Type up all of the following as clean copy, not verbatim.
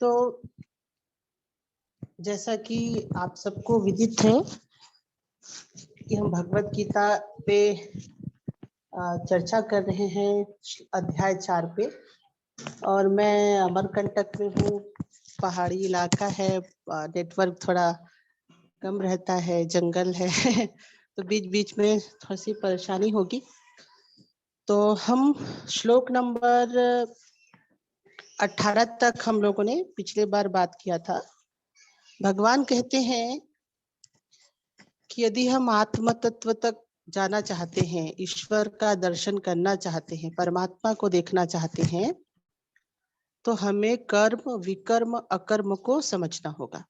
तो जैसा कि आप सबको विदित है कि हम भगवत गीता पे चर्चा कर रहे हैं अध्याय 4 पे। और मैं अमरकंटक में हूँ, पहाड़ी इलाका है, नेटवर्क थोड़ा कम रहता है, जंगल है तो बीच बीच में थोड़ी सी परेशानी होगी। तो हम श्लोक नंबर 18 तक हम लोगों ने पिछले बार बात किया था। भगवान कहते हैं कि यदि हम आत्म तत्व तक जाना चाहते हैं, ईश्वर का दर्शन करना चाहते हैं, परमात्मा को देखना चाहते हैं, तो हमें कर्म, विकर्म, अकर्म को समझना होगा।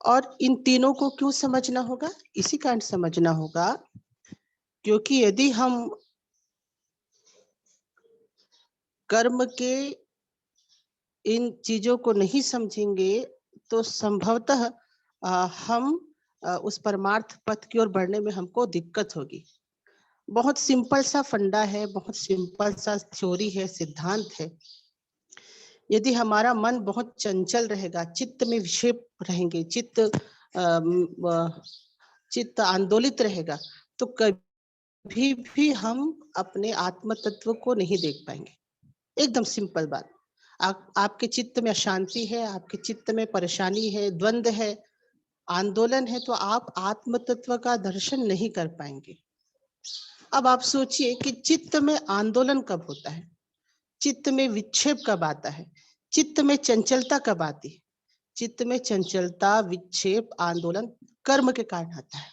और इन तीनों को क्यों समझना होगा? इसी कारण समझना होगा क्योंकि यदि हम कर्म के इन चीजों को नहीं समझेंगे तो संभवतः हम उस परमार्थ पथ की ओर बढ़ने में हमको दिक्कत होगी। बहुत सिंपल सा फंडा है, बहुत सिंपल सा थ्योरी है, सिद्धांत है। यदि हमारा मन बहुत चंचल रहेगा, चित्त में विक्षेप रहेंगे, चित्त आंदोलित रहेगा, तो कभी भी हम अपने आत्म तत्व को नहीं देख पाएंगे। एकदम सिंपल बात। आपके चित्त में अशांति है, आपके चित्त में परेशानी है, द्वंद्व है, आंदोलन है, तो आप आत्म तत्व का दर्शन नहीं कर पाएंगे। अब आप सोचिए कि चित्त में आंदोलन कब होता है, चित्त में विक्षेप कब आता है, चित्त में चंचलता कब आती है? चित्त में चंचलता, विक्षेप, आंदोलन कर्म के कारण आता है।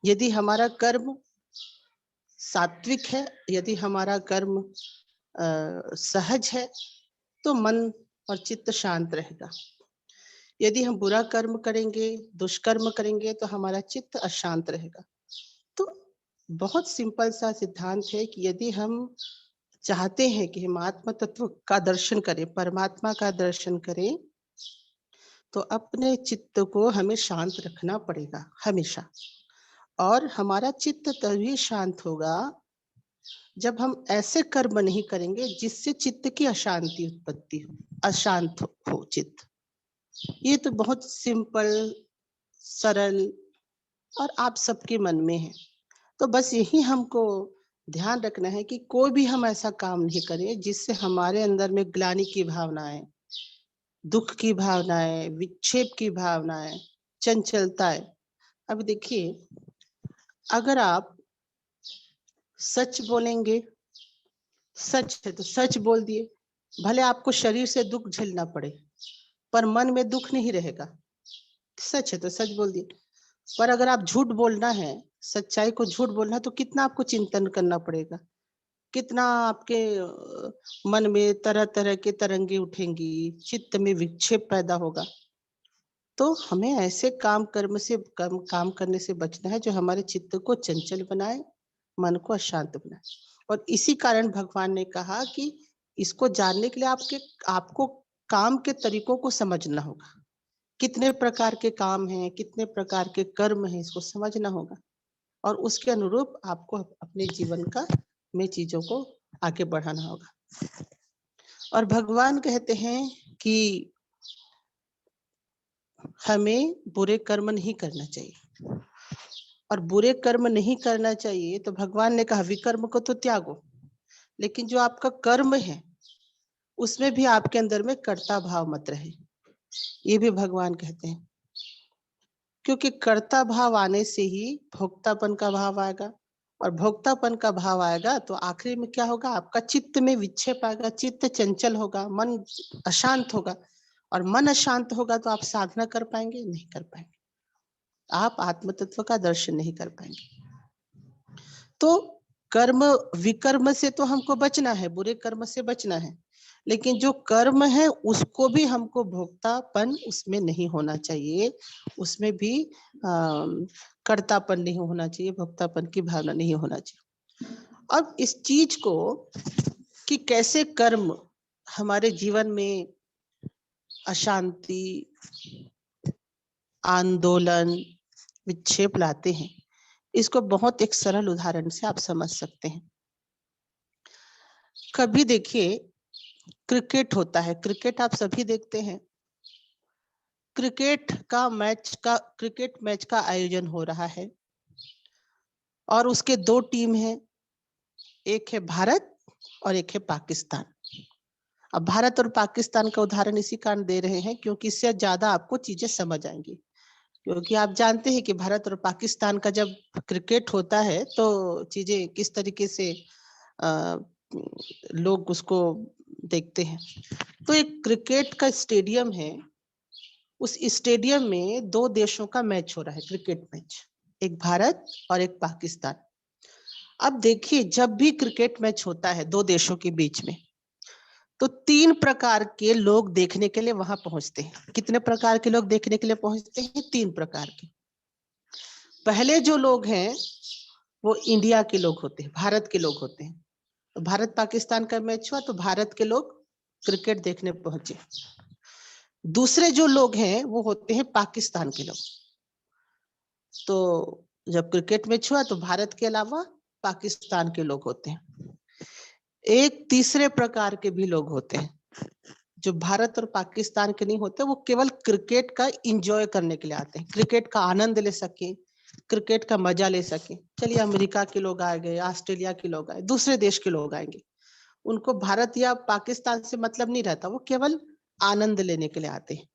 यदि हमारा कर्म सात्विक है, यदि हमारा कर्म सहज है, तो मन और चित्त शांत रहेगा। यदि हम बुरा कर्म करेंगे, दुष्कर्म करेंगे, तो हमारा चित्त अशांत रहेगा। तो बहुत सिंपल सा सिद्धांत है कि यदि हम चाहते हैं कि हम आत्म तत्व का दर्शन करें, परमात्मा का दर्शन करें, तो अपने चित्त को हमें शांत रखना पड़ेगा हमेशा। और हमारा चित्त तभी शांत होगा जब हम ऐसे कर्म नहीं करेंगे जिससे चित्त की अशांति उत्पत्ति हो, अशांत हो चित्त। ये तो बहुत सिंपल, सरल और आप सबके मन में है। तो बस यही हमको ध्यान रखना है कि कोई भी हम ऐसा काम नहीं करें जिससे हमारे अंदर में ग्लानि की भावनाएं, दुख की भावनाएं, विक्षेप की भावनाएं, चंचलताएं। अब देखिए, अगर आप सच बोलेंगे, सच है तो सच बोल दिए, भले आपको शरीर से दुख झेलना पड़े पर मन में दुख नहीं रहेगा। सच है तो सच बोल दिए। पर अगर आप झूठ बोलना है, सच्चाई को झूठ बोलना है, तो कितना आपको चिंतन करना पड़ेगा, कितना आपके मन में तरह तरह के तरंगे उठेंगी, चित्त में विक्षेप पैदा होगा। तो हमें ऐसे काम करने से बचना है जो हमारे चित्त को चंचल बनाए, मन को अशांत बनाए। और इसी कारण भगवान ने कहा कि इसको जानने के लिए आपको काम के तरीकों को समझना होगा। कितने प्रकार के काम हैं, कितने प्रकार के कर्म हैं, इसको समझना होगा और उसके अनुरूप आपको अपने जीवन में चीजों को आगे बढ़ाना होगा। और भगवान कहते हैं कि हमें बुरे कर्म नहीं करना चाहिए, और बुरे कर्म नहीं करना चाहिए तो भगवान ने कहा विकर्म को तो त्यागो, लेकिन जो आपका कर्म है उसमें भी आपके अंदर में कर्ता भाव मत रहे, ये भी भगवान कहते हैं। क्योंकि कर्ता भाव आने से ही भोक्तापन का भाव आएगा, और भोक्तापन का भाव आएगा तो आखिरी में क्या होगा, आपका चित्त में विक्षेप आएगा, चित्त चंचल होगा, मन अशांत होगा, और मन अशांत होगा तो आप साधना कर पाएंगे? नहीं कर पाएंगे, आप आत्म तत्व का दर्शन नहीं कर पाएंगे। तो कर्म विकर्म से तो हमको बचना है, बुरे कर्म से बचना है, लेकिन जो कर्म है उसको भी हमको भोक्तापन उसमें नहीं होना चाहिए, उसमें भी कर्तापन नहीं होना चाहिए, भोक्तापन की भावना नहीं होना चाहिए। अब इस चीज को कि कैसे कर्म हमारे जीवन में अशांति, आंदोलन, विक्षेप लाते हैं, इसको बहुत एक सरल उदाहरण से आप समझ सकते हैं। कभी देखिए, क्रिकेट होता है, क्रिकेट आप सभी देखते हैं। क्रिकेट मैच का आयोजन हो रहा है और उसके दो टीम हैं, एक है भारत और एक है पाकिस्तान। अब भारत और पाकिस्तान का उदाहरण इसी कारण दे रहे हैं क्योंकि इससे ज्यादा आपको चीजें समझ आएंगी, क्योंकि आप जानते हैं कि भारत और पाकिस्तान का जब क्रिकेट होता है तो चीजें किस तरीके से लोग उसको देखते हैं। तो एक क्रिकेट का स्टेडियम है, उस स्टेडियम में दो देशों का मैच हो रहा है, क्रिकेट मैच, एक भारत और एक पाकिस्तान। अब देखिए, जब भी क्रिकेट मैच होता है दो देशों के बीच में, तो 3 प्रकार के लोग देखने के लिए वहां पहुंचते हैं। कितने प्रकार के लोग देखने के लिए पहुंचते हैं? 3 प्रकार के। पहले जो लोग हैं वो इंडिया के लोग होते हैं, भारत के लोग होते हैं। तो भारत पाकिस्तान का मैच हुआ तो भारत के लोग क्रिकेट देखने पहुंचे। दूसरे जो लोग हैं वो होते हैं पाकिस्तान के लोग। तो जब क्रिकेट मैच हुआ तो भारत के अलावा पाकिस्तान के लोग होते हैं। एक तीसरे प्रकार के भी लोग होते हैं जो भारत और पाकिस्तान के नहीं होते, वो केवल क्रिकेट का एंजॉय करने के लिए आते हैं, क्रिकेट का आनंद ले सके, क्रिकेट का मजा ले सके। चलिए, अमेरिका के लोग आ गए, ऑस्ट्रेलिया के लोग आए, दूसरे देश के लोग आएंगे, उनको भारत या पाकिस्तान से मतलब नहीं रहता, वो केवल आनंद लेने के लिए आते हैं।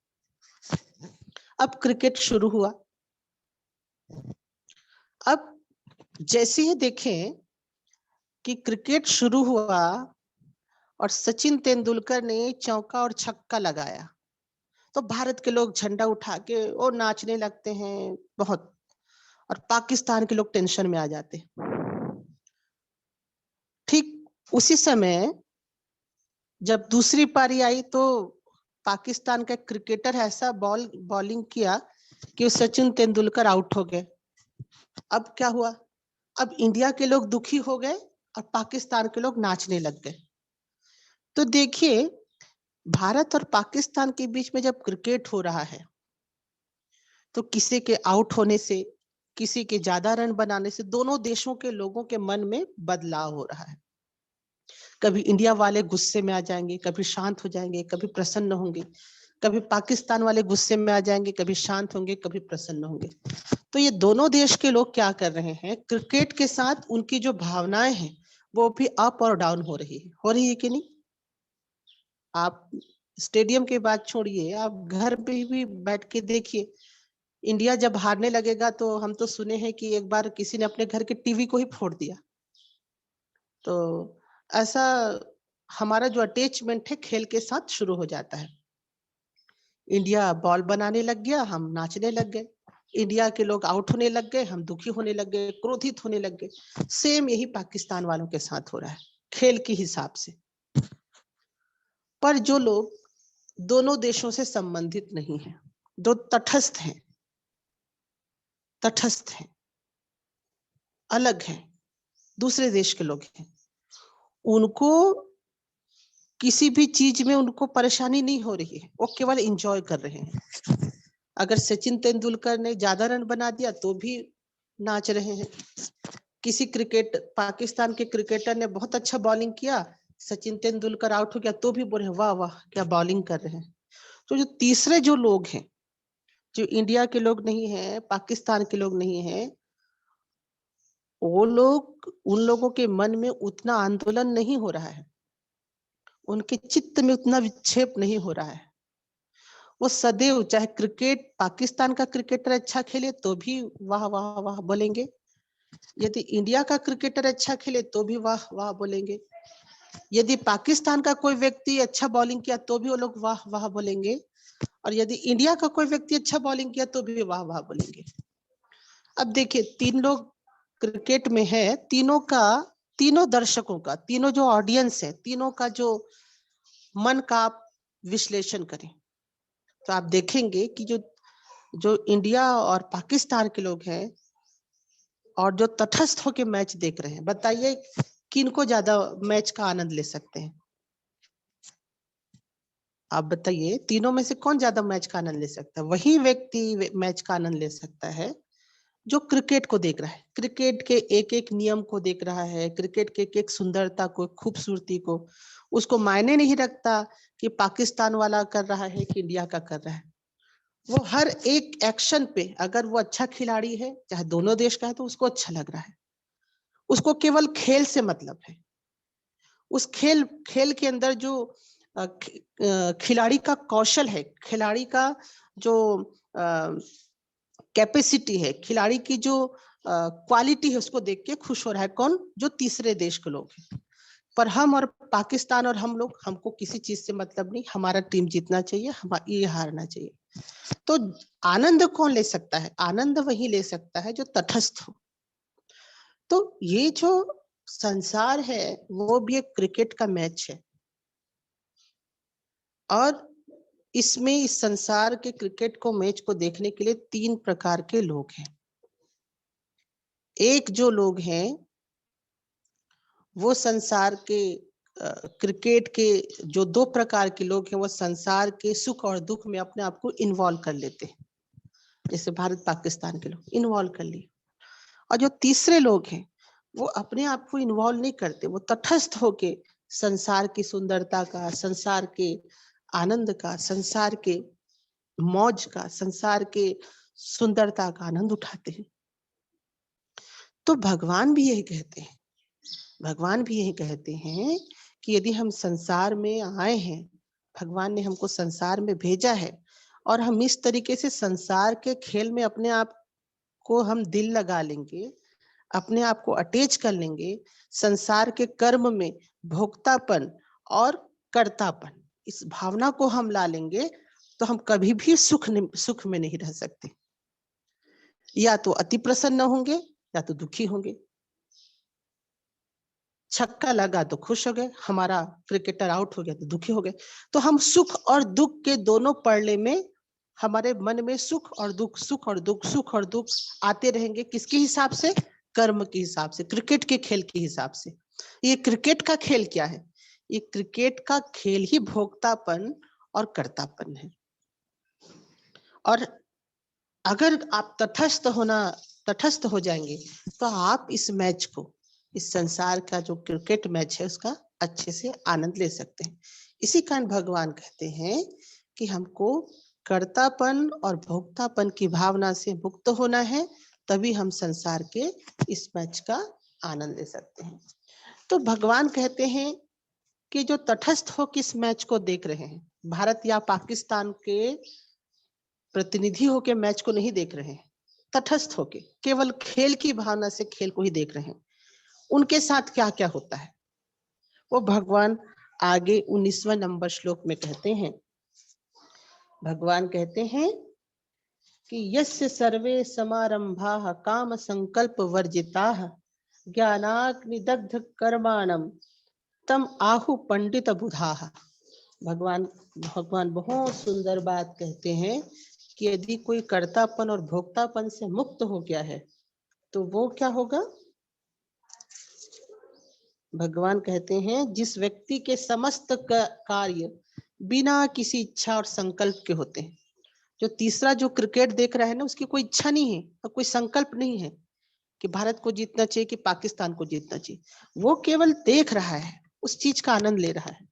अब क्रिकेट शुरू हुआ। अब जैसे ही देखें कि क्रिकेट शुरू हुआ और सचिन तेंदुलकर ने चौका और छक्का लगाया, तो भारत के लोग झंडा उठा के और नाचने लगते हैं बहुत, और पाकिस्तान के लोग टेंशन में आ जाते हैं। ठीक उसी समय जब दूसरी पारी आई तो पाकिस्तान का क्रिकेटर ऐसा बॉलिंग किया कि सचिन तेंदुलकर आउट हो गए। अब क्या हुआ? अब इंडिया के लोग दुखी हो गए और पाकिस्तान के लोग नाचने लग गए। तो देखिए, भारत और पाकिस्तान के बीच में जब क्रिकेट हो रहा है तो किसी के आउट होने से, किसी के ज्यादा रन बनाने से दोनों देशों के लोगों के मन में बदलाव हो रहा है। कभी इंडिया वाले गुस्से में आ जाएंगे, कभी शांत हो जाएंगे, कभी प्रसन्न होंगे, कभी पाकिस्तान वाले गुस्से में आ जाएंगे, कभी शांत होंगे, कभी प्रसन्न होंगे। तो ये दोनों देश के लोग क्या कर रहे हैं, क्रिकेट के साथ उनकी जो भावनाएं हैं वो भी अप और डाउन हो रही है कि नहीं? आप स्टेडियम की बात छोड़िए, आप घर पे भी बैठ के देखिए। इंडिया जब हारने लगेगा तो हम तो सुने हैं कि एक बार किसी ने अपने घर के टीवी को ही फोड़ दिया। तो ऐसा हमारा जो अटैचमेंट है खेल के साथ शुरू हो जाता है। इंडिया बॉल बनाने लग गया, हम नाचने लग गए। इंडिया के लोग आउट होने लग गए, हम दुखी होने लग गए, क्रोधित होने लग गए। सेम यही पाकिस्तान वालों के साथ हो रहा है खेल के हिसाब से। पर जो लोग दोनों देशों से संबंधित नहीं है, जो तटस्थ हैं, अलग हैं, दूसरे देश के लोग हैं, उनको किसी भी चीज में उनको परेशानी नहीं हो रही है, वो केवल एंजॉय कर रहे हैं। अगर सचिन तेंदुलकर ने ज्यादा रन बना दिया तो भी नाच रहे हैं। किसी पाकिस्तान के क्रिकेटर ने बहुत अच्छा बॉलिंग किया, सचिन तेंदुलकर आउट हो गया तो भी बोले वाह वाह क्या बॉलिंग कर रहे हैं। तो जो तीसरे जो लोग हैं, जो इंडिया के लोग नहीं है, पाकिस्तान के लोग नहीं है, वो लोग, उन लोगों के मन में उतना आंदोलन नहीं हो रहा है, उनके चित्त में उतना विक्षेप नहीं हो रहा है। वो सदैव, चाहे क्रिकेट पाकिस्तान का क्रिकेटर अच्छा खेले तो भी वाह वाह वाह बोलेंगे, यदि इंडिया का क्रिकेटर अच्छा खेले तो भी वाह वाह बोलेंगे, यदि पाकिस्तान का कोई व्यक्ति अच्छा बॉलिंग किया तो भी वो लोग वाह वाह बोलेंगे, और यदि इंडिया का कोई व्यक्ति अच्छा बॉलिंग किया तो भी वाह वाह बोलेंगे। अब देखिए, 3 लोग क्रिकेट में है, तीनों दर्शकों का, तीनों जो ऑडियंस है, तीनों का जो मन का आप विश्लेषण करें तो आप देखेंगे कि जो जो इंडिया और पाकिस्तान के लोग हैं और जो तटस्थ होकर मैच देख रहे हैं, बताइए किनको ज्यादा मैच का आनंद ले सकते हैं? आप बताइए, तीनों में से कौन ज्यादा मैच का आनंद ले सकता है? वही व्यक्ति मैच का आनंद ले सकता है जो क्रिकेट को देख रहा है, क्रिकेट के एक एक नियम को देख रहा है, क्रिकेट के एक एक सुंदरता को, खूबसूरती को, उसको मायने नहीं रखता कि पाकिस्तान वाला कर रहा है कि इंडिया का कर रहा है। वो हर एक एक्शन पे अगर वो अच्छा खिलाड़ी है, चाहे दोनों देश का है, तो उसको अच्छा लग रहा है। उसको केवल खेल से मतलब है। उस खेल के अंदर जो खिलाड़ी का कौशल है, खिलाड़ी का जो कैपेसिटी है, खिलाड़ी की जो क्वालिटी है, उसको देख के खुश हो रहा है। कौन? जो तीसरे देश के लोग हैं। पर हम और पाकिस्तान और हम लोग, हमको किसी चीज से मतलब नहीं, हमारा टीम जीतना चाहिए, हम ये हारना चाहिए। तो आनंद कौन ले सकता है? आनंद वही ले सकता है जो तटस्थ हो। तो ये जो संसार है वो भी एक क्रिकेट का मैच है, और इसमें, इस संसार के क्रिकेट को, मैच को देखने के लिए 3 प्रकार के लोग हैं। एक जो लोग हैं वो संसार के क्रिकेट के, जो 2 प्रकार के लोग हैं, वो संसार के सुख और दुख में अपने आप को इन्वॉल्व कर लेते हैं। जैसे भारत पाकिस्तान के लोग इन्वॉल्व कर लिए। और जो तीसरे लोग हैं वो अपने आप को इन्वॉल्व नहीं करते, वो तटस्थ होके संसार की सुंदरता का, संसार के आनंद का, संसार के मौज का, संसार के सुंदरता का आनंद उठाते हैं। तो भगवान भी यही कहते हैं, भगवान भी यही कहते हैं कि यदि हम संसार में आए हैं, भगवान ने हमको संसार में भेजा है, और हम इस तरीके से संसार के खेल में अपने आप को हम दिल लगा लेंगे, अपने आप को अटैच कर लेंगे, संसार के कर्म में भोक्तापन और कर्तापन, इस भावना को हम ला लेंगे, तो हम कभी भी सुख में नहीं रह सकते। या तो अति प्रसन्न होंगे या तो दुखी होंगे। छक्का लगा तो खुश हो गए, हमारा क्रिकेटर आउट हो गया तो दुखी हो गए। तो हम सुख और दुख के दोनों पड़ले में, हमारे मन में सुख और दुख, सुख और दुख, सुख और दुख आते रहेंगे। किसके हिसाब से? कर्म के हिसाब से, क्रिकेट के खेल के हिसाब से। ये क्रिकेट का खेल क्या है? ये क्रिकेट का खेल ही भोक्तापन और कर्तापन है। और अगर आप तटस्थ हो जाएंगे, तो आप इस मैच को, इस संसार का जो क्रिकेट मैच है, उसका अच्छे से आनंद ले सकते हैं। इसी कारण भगवान कहते हैं कि हमको कर्तापन और भोक्तापन की भावना से मुक्त होना है, तभी हम संसार के इस मैच का आनंद ले सकते हैं। तो भगवान कहते हैं कि जो तटस्थ हो किस मैच को देख रहे हैं, भारत या पाकिस्तान के प्रतिनिधि होके मैच को नहीं देख रहे हैं, तटस्थ होके केवल खेल की भावना से खेल को ही देख रहे हैं, उनके साथ क्या क्या होता है वो भगवान आगे 19वां नंबर श्लोक में कहते हैं। भगवान कहते हैं कि यस्य सर्वे समारंभाः काम संकल्प वर्जिताः ज्ञानाग्निदग्ध कर्माणं तम आहु पंडित बुधाः। भगवान बहुत सुंदर बात कहते हैं कि यदि कोई कर्तापन और भोक्तापन से मुक्त हो गया है, तो वो क्या होगा? भगवान कहते हैं जिस व्यक्ति के समस्त कार्य बिना किसी इच्छा और संकल्प के होते हैं। जो तीसरा जो क्रिकेट देख रहा है ना, उसकी कोई इच्छा नहीं है और कोई संकल्प नहीं है कि भारत को जीतना चाहिए कि पाकिस्तान को जीतना चाहिए, वो केवल देख रहा है, उस चीज का आनंद ले रहा है।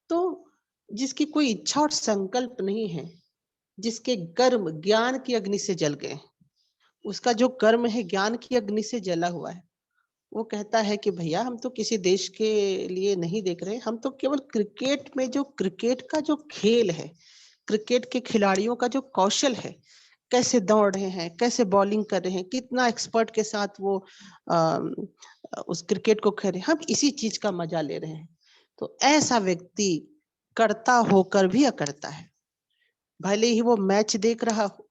तो जिसकी कोई इच्छा और संकल्प नहीं है, जिसके कर्म ज्ञान की अग्नि से जल गए, उसका जो कर्म है ज्ञान की अग्नि से जला हुआ है, वो कहता है कि भैया हम तो किसी देश के लिए नहीं देख रहे, हम तो केवल क्रिकेट में, जो क्रिकेट का जो खेल है, क्रिकेट के खिलाड़ियों का जो कौशल है, कैसे दौड़ रहे हैं, कैसे बॉलिंग कर रहे हैं, कितना एक्सपर्ट के साथ वो उस क्रिकेट को खेल रहे हैं, हम इसी चीज का मजा ले रहे हैं। तो ऐसा व्यक्ति करता होकर भी अकर्ता है। भले ही वो मैच देख रहा हो,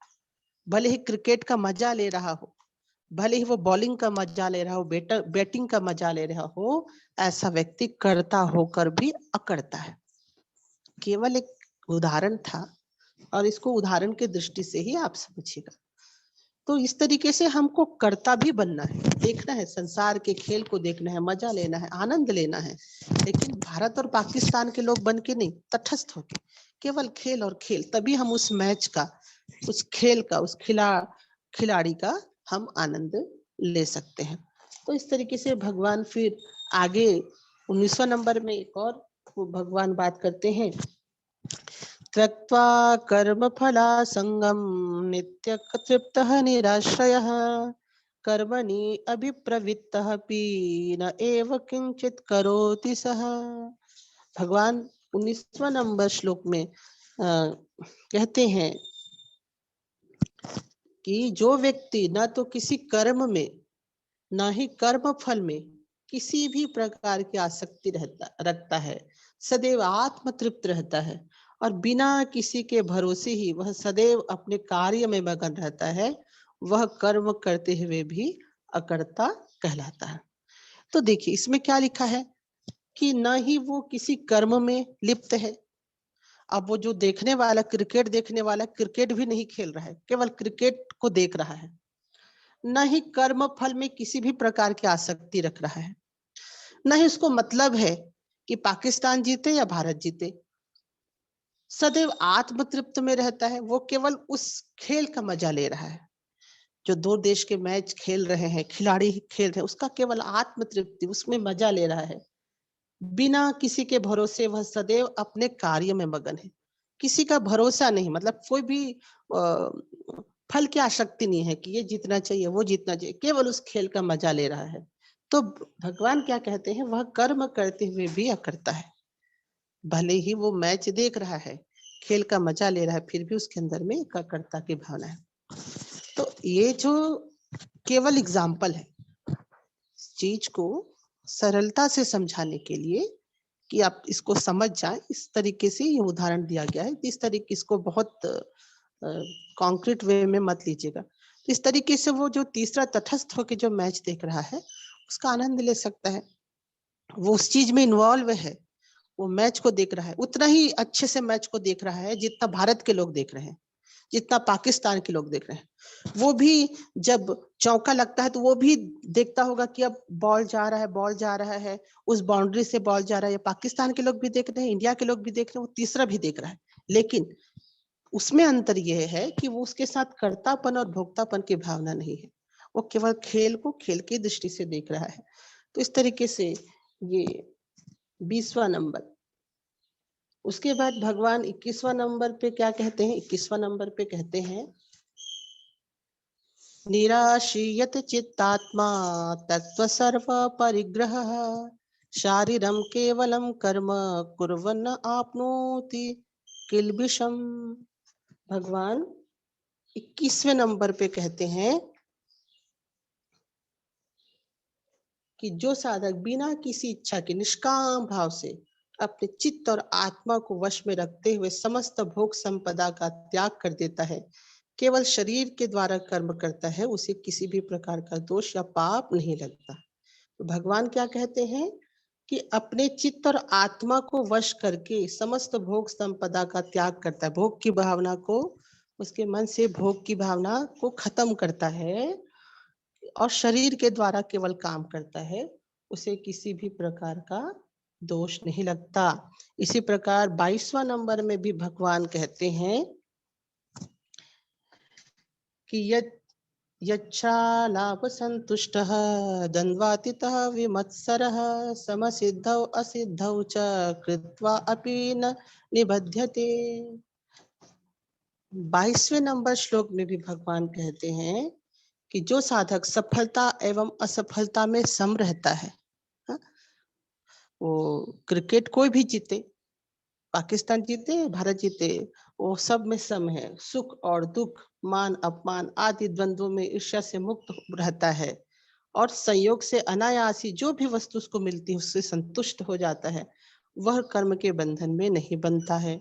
भले ही क्रिकेट का मजा ले रहा हो, भले ही वो बॉलिंग का मजा ले रहा हो, बैटिंग का मजा ले रहा हो, ऐसा व्यक्ति करता होकर भी अकर्ता है। केवल एक उदाहरण था, और इसको उदाहरण की दृष्टि से ही आप समझिएगा। तो इस तरीके से हमको कर्ता भी बनना है, देखना है, संसार के खेल को देखना है, मजा लेना है, आनंद लेना है, लेकिन भारत और पाकिस्तान के लोग बन के नहीं, तटस्थ होके केवल खेल और खेल, तभी हम उस मैच का, उस खेल का, उस खिलाड़ी का हम आनंद ले सकते हैं। तो इस तरीके से भगवान फिर आगे 19वां नंबर में एक और वो भगवान बात करते हैं, त्यक्त्वा कर्म फला संगम नित्य तृप्तः निराश्रयः कर्मणि अभिप्रवृत्तः अपि न एव किंचित करोति सः। भगवान 19वां नंबर श्लोक में कहते हैं कि जो व्यक्ति न तो किसी कर्म में न ही कर्म फल में किसी भी प्रकार की आसक्ति रखता है, सदैव आत्म तृप्त रहता है और बिना किसी के भरोसे ही वह सदैव अपने कार्य में मगन रहता है, वह कर्म करते हुए भी अकर्ता कहलाता है। तो देखिए इसमें क्या लिखा है कि न ही वो किसी कर्म में लिप्त है। अब वो जो देखने वाला, क्रिकेट देखने वाला क्रिकेट भी नहीं खेल रहा है, केवल क्रिकेट को देख रहा है, न ही कर्म फल में किसी भी प्रकार की आसक्ति रख रहा है, न ही उसको मतलब है कि पाकिस्तान जीते या भारत जीते। सदैव आत्म तृप्त में रहता है, वो केवल उस खेल का मजा ले रहा है। जो दो देश के मैच खेल रहे हैं, खिलाड़ी खेल रहे हैं, उसका केवल आत्म तृप्ति, उसमें मजा ले रहा है। बिना किसी के भरोसे वह सदैव अपने कार्य में मगन है। किसी का भरोसा नहीं, मतलब कोई भी फल की आसक्ति नहीं है कि ये जीतना चाहिए, वो जीतना चाहिए, केवल उस खेल का मजा ले रहा है। तो भगवान क्या कहते हैं, वह कर्म करते हुए भी अकर्ता है। भले ही वो मैच देख रहा है, खेल का मजा ले रहा है, फिर भी उसके अंदर में अकर्ता की भावना है। तो ये जो केवल एग्जाम्पल है, चीज को सरलता से समझाने के लिए कि आप इसको समझ जाएं, इस तरीके से ये उदाहरण दिया गया है। इस तरीके इसको बहुत कॉन्क्रीट वे में मत लीजिएगा। इस तरीके से वो जो तीसरा तटस्थ होकर जो मैच देख रहा है उसका आनंद ले सकता है, वो उस चीज में इन्वॉल्व है, वो मैच को देख रहा है, उतना ही अच्छे से मैच को देख रहा है जितना भारत के लोग देख रहे हैं, जितना पाकिस्तान के लोग देख रहे हैं। वो भी जब चौका लगता है तो वो भी देखता होगा कि अब बॉल जा रहा है, बॉल जा रहा है, उस बाउंड्री से बॉल जा रहा है। पाकिस्तान के लोग भी देख रहे हैं, इंडिया के लोग भी देख रहे हैं, वो तीसरा भी देख रहा है। लेकिन उसमें अंतर यह है कि वो उसके साथ कर्तापन और भोक्तापन की भावना नहीं है, वो केवल खेल को खेल की दृष्टि से देख रहा है। तो इस तरीके से ये 20वां नंबर। उसके बाद भगवान 21वां नंबर पे क्या कहते हैं, 21वां नंबर पे कहते हैं, निराशीयत चित्तात्मा तत्व सर्व परिग्रह शारीरम केवलम कर्म कुर्वन् आपनोति किल्बिषम। भगवान 21वें नंबर पे कहते हैं कि जो साधक बिना किसी इच्छा के निष्काम भाव से अपने चित्त और आत्मा को वश में रखते हुए समस्त भोग संपदा का त्याग कर देता है, केवल शरीर के द्वारा कर्म करता है, उसे किसी भी प्रकार का दोष या पाप नहीं लगता। तो भगवान क्या कहते हैं कि अपने चित्त और आत्मा को वश करके समस्त भोग संपदा का त्याग करता है, भोग की भावना को, उसके मन से भोग की भावना को खत्म करता है और शरीर के द्वारा केवल काम करता है, उसे किसी भी प्रकार का दोष नहीं लगता। इसी प्रकार 22वां नंबर में भी भगवान कहते हैं कि यच्छालाभ संतुष्टः द्वन्द्वातीतः विमत्सरः समसिद्धौ असिद्धौ च कृत्वा अपि न निबध्यते। 22वें नंबर श्लोक में भी भगवान कहते हैं कि जो साधक सफलता एवं असफलता में सम रहता है, वो क्रिकेट कोई भी जीते, पाकिस्तान जीते, भारत जीते, वो सब में सम है, सुख और दुख, मान अपमान आदि द्वंद्वों में ईर्ष्या से मुक्त रहता है और संयोग से अनायासी जो भी वस्तु उसको मिलती है उससे संतुष्ट हो जाता है, वह कर्म के बंधन में नहीं बनता है।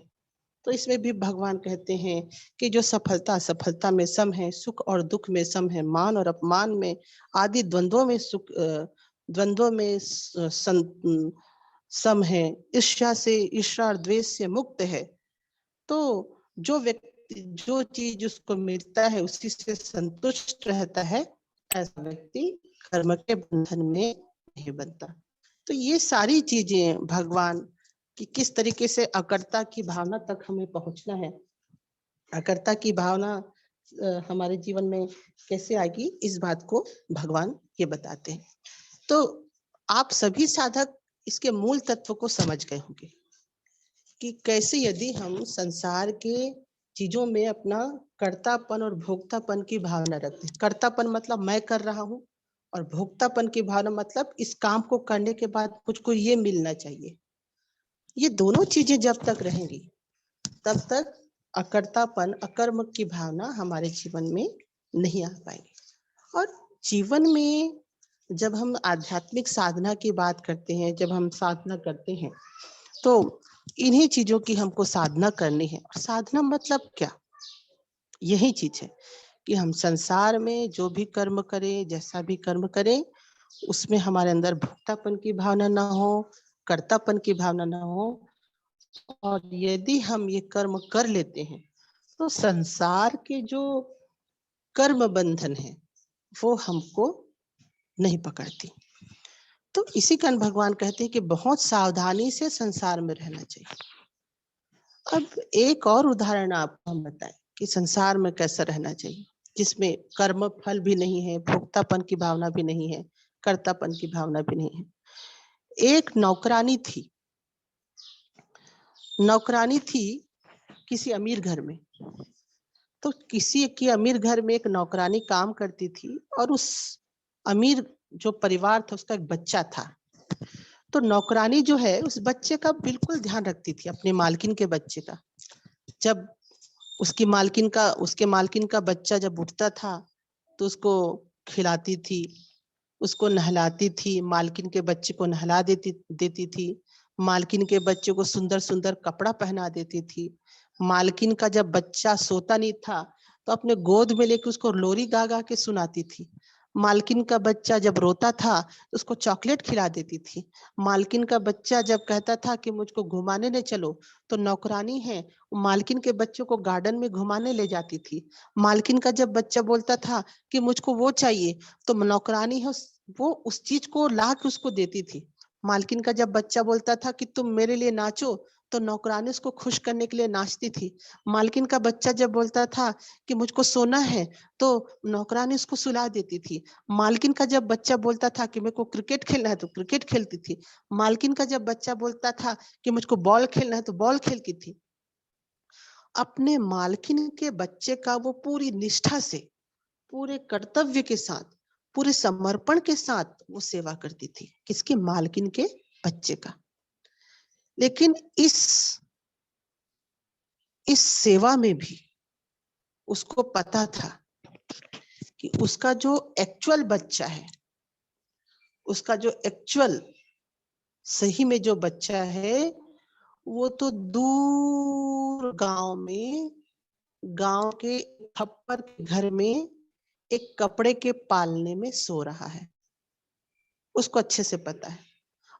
तो इसमें भी भगवान कहते हैं कि जो सफलता असफलता में सम है, सुख और दुख में सम है, मान और अपमान में आदि द्वंद्वों में द्वंद्वों में सम है, ईर्ष्या से, ईर्ष्या और द्वेष से मुक्त है। तो जो व्यक्ति जो चीज उसको मिलता है उसी से संतुष्ट रहता है, ऐसा व्यक्ति कर्म के बंधन में नहीं बनता। तो ये सारी चीजें भगवान कि किस तरीके से अकर्ता की भावना तक हमें पहुंचना है, अकर्ता की भावना हमारे जीवन में कैसे आएगी, इस बात को भगवान ये बताते हैं। तो आप सभी साधक इसके मूल तत्व को समझ गए होंगे कि कैसे यदि हम संसार के चीजों में अपना कर्तापन और भोक्तापन की भावना रखते हैं। कर्तापन मतलब मैं कर रहा हूँ, और भोक्तापन की भावना मतलब इस काम को करने के बाद मुझको ये मिलना चाहिए। ये दोनों चीजें जब तक रहेंगी तब तक अकर्तापन, अकर्म की भावना हमारे जीवन में नहीं आ पाएगी। और जीवन में जब हम आध्यात्मिक साधना की बात करते हैं, जब हम साधना करते हैं, तो इन्हीं चीजों की हमको साधना करनी है। और साधना मतलब क्या? यही चीज है कि हम संसार में जो भी कर्म करें, जैसा भी कर्म करें, उसमें हमारे अंदर भोक्तापन की भावना ना हो, कर्तापन की भावना ना हो। और यदि हम ये कर्म कर लेते हैं तो संसार के जो कर्म बंधन है वो हमको नहीं पकड़ती। तो इसी कारण भगवान कहते हैं कि बहुत सावधानी से संसार में रहना चाहिए। अब एक और उदाहरण आपको हम बताएं कि संसार में कैसा रहना चाहिए, जिसमें कर्म फल भी नहीं है, भोक्तापन की भावना भी नहीं है, कर्तापन की भावना भी नहीं है। एक नौकरानी थी, नौकरानी थी किसी अमीर घर में। तो किसी की अमीर घर में एक नौकरानी काम करती थी, और उस अमीर जो परिवार था उसका एक बच्चा था। तो नौकरानी जो है उस बच्चे का बिल्कुल ध्यान रखती थी, अपने मालकिन के बच्चे का। जब उसके मालकिन का बच्चा जब उठता था तो उसको खिलाती थी, उसको नहलाती थी, मालकिन के बच्चे को नहला देती थी, मालकिन के बच्चे को सुंदर सुंदर कपड़ा पहना देती थी। मालकिन का जब बच्चा सोता नहीं था तो अपने गोद में लेके उसको लोरी गा गा के सुनाती थी। मालकिन का बच्चा जब रोता था तो उसको चॉकलेट खिला देती थी। मालकिन का बच्चा जब कहता था कि मुझको घुमाने ले चलो, तो नौकरानी है मालकिन के बच्चों को गार्डन में घुमाने ले जाती थी। मालकिन का जब बच्चा बोलता था कि मुझको वो चाहिए, तो नौकरानी है वो उस चीज को ला के उसको देती थी। मालकिन का जब बच्चा बोलता था कि तुम मेरे लिए नाचो, तो नौकरानी उसको खुश करने के लिए नाचती थी। मालकिन का बच्चा जब बोलता था कि मुझको सोना है, तो नौकरानी उसको सुला देती थी। मालकिन का जब बच्चा बोलता था कि मेरे को क्रिकेट खेलना है, तो क्रिकेट खेलती थी। मालकिन का जब बच्चा बोलता था कि मुझको बॉल खेलना है, तो बॉल खेलती थी। अपने मालकिन के बच्चे का वो पूरी निष्ठा से, पूरे कर्तव्य के साथ, पूरे समर्पण के साथ वो सेवा करती थी। किसके? मालकिन के बच्चे का। लेकिन इस सेवा में भी उसको पता था कि उसका जो एक्चुअल बच्चा है, उसका जो एक्चुअल सही में जो बच्चा है, वो तो दूर गांव के खप्पर के घर में एक कपड़े के पालने में सो रहा है। उसको अच्छे से पता है,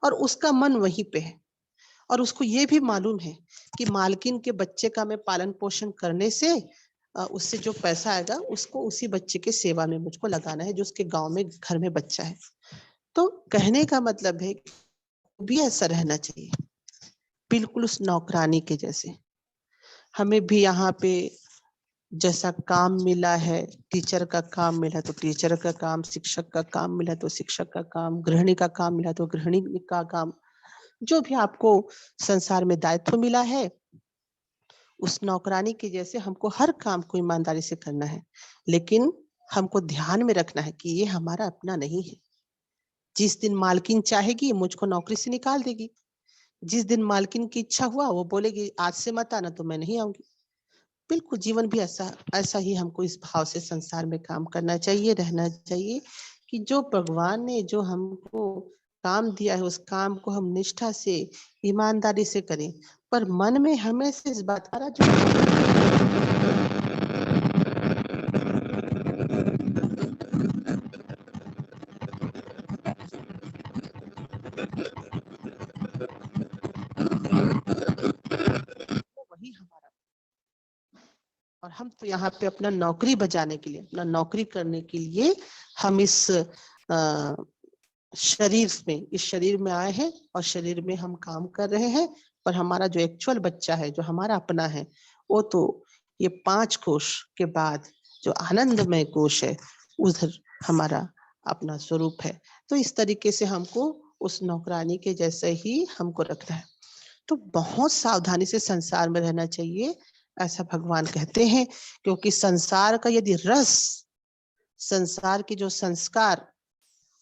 और उसका मन वहीं पे है। और उसको ये भी मालूम है कि मालकिन के बच्चे का मैं पालन पोषण करने से उससे जो पैसा आएगा उसको उसी बच्चे के सेवा में मुझको लगाना है, जो उसके गांव में घर में बच्चा है। तो कहने का मतलब है भी ऐसा रहना चाहिए, बिल्कुल उस नौकरानी के जैसे। हमें भी यहाँ पे जैसा काम मिला है, टीचर का काम मिला तो टीचर का काम, शिक्षक का काम मिला तो शिक्षक का काम, गृहिणी का काम मिला तो गृहिणी का काम, जो भी आपको संसार में दायित्व मिला है, उस नौकरानी के जैसे हमको हर काम को ईमानदारी से करना है। लेकिन हमको ध्यान में रखना है कि ये हमारा अपना नहीं है। जिस दिन मालकिन चाहेगी मुझको नौकरी से निकाल देगी, जिस दिन मालकिन की इच्छा हुआ वो बोलेगी आज से मत आना, तो मैं नहीं आऊंगी। बिल्कुल जीवन भी ऐसा ऐसा ही हमको इस भाव से संसार में काम करना चाहिए, रहना चाहिए कि जो भगवान ने जो हमको काम दिया है उस काम को हम निष्ठा से, ईमानदारी से करें। पर मन में हमेशा इस बात का जो वही हमारा। और हम तो यहाँ पे अपना नौकरी बजाने के लिए, अपना नौकरी करने के लिए हम इस शरीर में आए हैं, और शरीर में हम काम कर रहे हैं। पर हमारा जो एक्चुअल बच्चा है, जो हमारा अपना है, वो तो ये 5 कोश के बाद जो आनंदमय कोश है, उधर हमारा अपना स्वरूप है। तो इस तरीके से हमको उस नौकरानी के जैसे ही हमको रखना है। तो बहुत सावधानी से संसार में रहना चाहिए, ऐसा भगवान कहते हैं। क्योंकि संसार का यदि रस, संसार के जो संस्कार,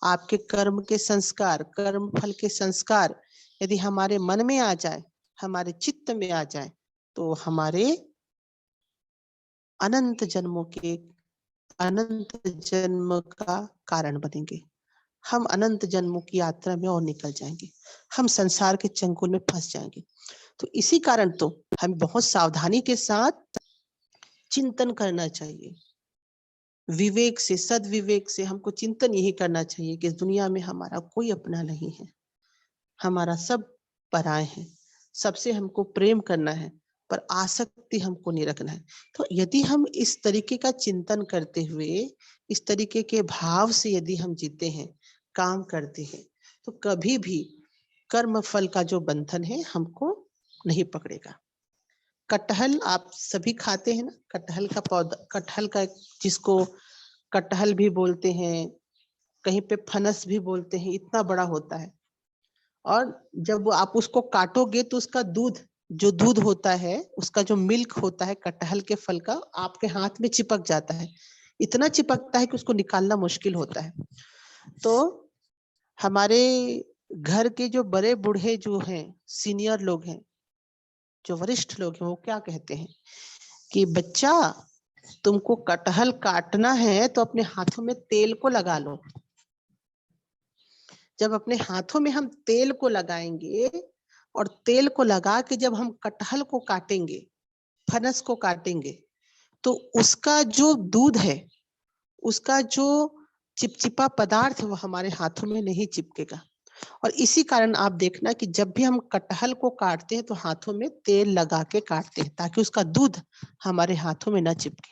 आपके कर्म के संस्कार, कर्म फल के संस्कार यदि हमारे मन में आ जाए, हमारे चित्त में आ जाए, तो हमारे अनंत जन्मों के, अनंत जन्म का कारण बनेंगे। हम अनंत जन्मों की यात्रा में और निकल जाएंगे, हम संसार के चंगुल में फंस जाएंगे। तो इसी कारण तो हमें बहुत सावधानी के साथ चिंतन करना चाहिए, विवेक से, सदविवेक से हमको चिंतन यही करना चाहिए कि इस दुनिया में हमारा कोई अपना नहीं है, हमारा सब पराए हैं, सबसे हमको प्रेम करना है, पर आसक्ति हमको नहीं रखना है। तो यदि हम इस तरीके का चिंतन करते हुए, इस तरीके के भाव से यदि हम जीते हैं, काम करते हैं, तो कभी भी कर्म फल का जो बंधन है हमको नहीं पकड़ेगा। कटहल आप सभी खाते हैं ना, कटहल का पौधा, कटहल का, जिसको कटहल भी बोलते हैं, कहीं पे फनस भी बोलते हैं, इतना बड़ा होता है। और जब आप उसको काटोगे तो उसका दूध, जो दूध होता है, उसका जो मिल्क होता है कटहल के फल का, आपके हाथ में चिपक जाता है, इतना चिपकता है कि उसको निकालना मुश्किल होता है। तो हमारे घर के जो बड़े बूढ़े जो हैं, सीनियर लोग हैं, जो वरिष्ठ लोग हैं, वो क्या कहते हैं कि बच्चा, तुमको कटहल काटना है तो अपने हाथों में तेल को लगा लो। जब अपने हाथों में हम तेल को लगाएंगे, और तेल को लगा के जब हम कटहल को काटेंगे, फनस को काटेंगे, तो उसका जो दूध है, उसका जो चिपचिपा पदार्थ है, वो हमारे हाथों में नहीं चिपकेगा। और इसी कारण आप देखना कि जब भी हम कटहल को काटते हैं तो हाथों में तेल लगा के काटते हैं, ताकि उसका दूध हमारे हाथों में न चिपके।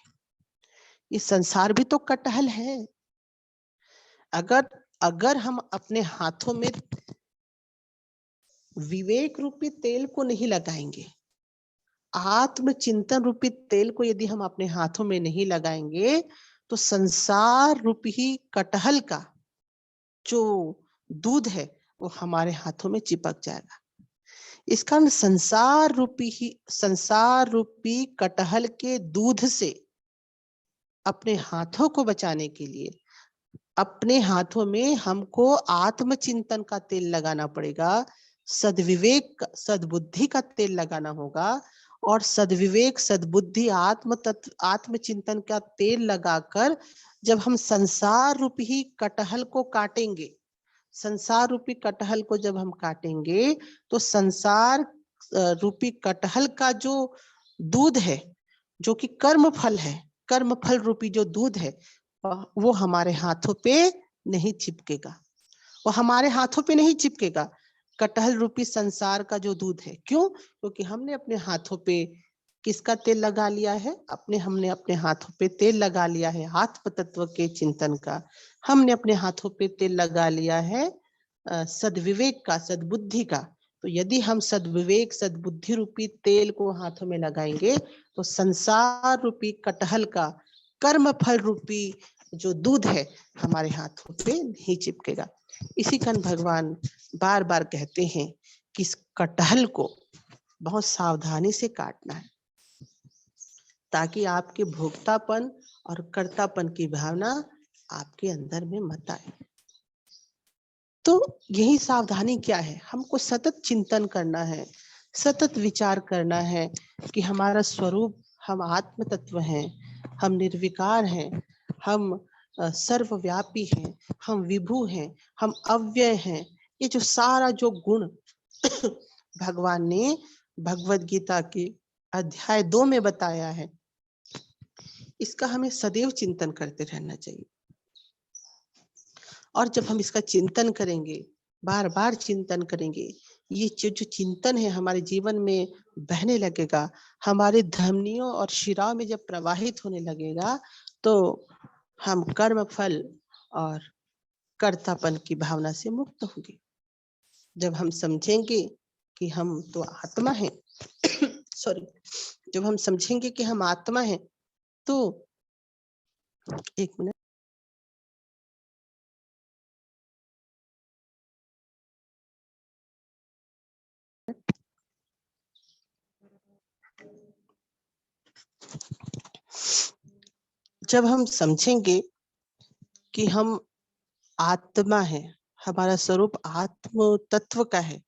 ये संसार भी तो कटहल है। अगर अगर हम अपने हाथों में विवेक रूपी तेल को नहीं लगाएंगे, आत्मचिंतन रूपी तेल को यदि हम अपने हाथों में नहीं लगाएंगे, तो संसार रूपी कटहल का जो दूध है वो हमारे हाथों में चिपक जाएगा। इस कारण संसार रूपी कटहल के दूध से अपने हाथों को बचाने के लिए, अपने हाथों में हमको आत्मचिंतन का तेल लगाना पड़ेगा, सद्विवेक, सद्बुद्धि का तेल लगाना होगा। और सद्विवेक, सद्बुद्धि, आत्म तत्व, आत्मचिंतन का तेल लगाकर जब हम संसार रूपी कटहल को काटेंगे, संसार रूपी कटहल को जब हम काटेंगे, तो संसार रूपी कटहल का जो दूध है, जो कि कर्म फल है, कर्म फल रूपी जो दूध है, वो हमारे हाथों पे नहीं चिपकेगा, वो हमारे हाथों पे नहीं चिपकेगा, कटहल रूपी संसार का जो दूध है। क्यों? क्योंकि हमने अपने हाथों पे किसका तेल लगा लिया है? हमने अपने हाथों पे तेल लगा लिया है आत्म तत्व के चिंतन का। हमने अपने हाथों पे तेल लगा लिया है सद्विवेक का, सद्बुद्धि का। तो यदि हम सद्विवेक, सद्बुद्धि रूपी तेल को हाथों में लगाएंगे, तो संसार रूपी कटहल का कर्म फल रूपी जो दूध है हमारे हाथों पे नहीं चिपकेगा। इसी कारण भगवान बार बार कहते हैं कि इस कटहल को बहुत सावधानी से काटना है, ताकि आपके भोक्तापन और कर्तापन की भावना आपके अंदर में मत आए। तो यही सावधानी क्या है? हमको सतत चिंतन करना है, सतत विचार करना है कि हमारा स्वरूप, हम आत्म तत्व हैं, हम निर्विकार हैं, हम सर्वव्यापी हैं, हम विभु हैं, हम अव्यय हैं। ये जो सारा जो गुण भगवान ने भगवद गीता के अध्याय 2 में बताया है, इसका हमें सदैव चिंतन करते रहना चाहिए। और जब हम इसका चिंतन करेंगे, बार बार चिंतन करेंगे, ये जो चिंतन है हमारे जीवन में बहने लगेगा, हमारे धमनियों और शिराओं में जब प्रवाहित होने लगेगा, तो हम कर्म फल और कर्तापन की भावना से मुक्त होंगे। जब हम समझेंगे कि हम तो आत्मा हैं सॉरी, जब हम समझेंगे कि हम आत्मा हैं, तो एक मिनट। जब हम समझेंगे कि हम आत्मा है, हमारा स्वरूप आत्म तत्व का है,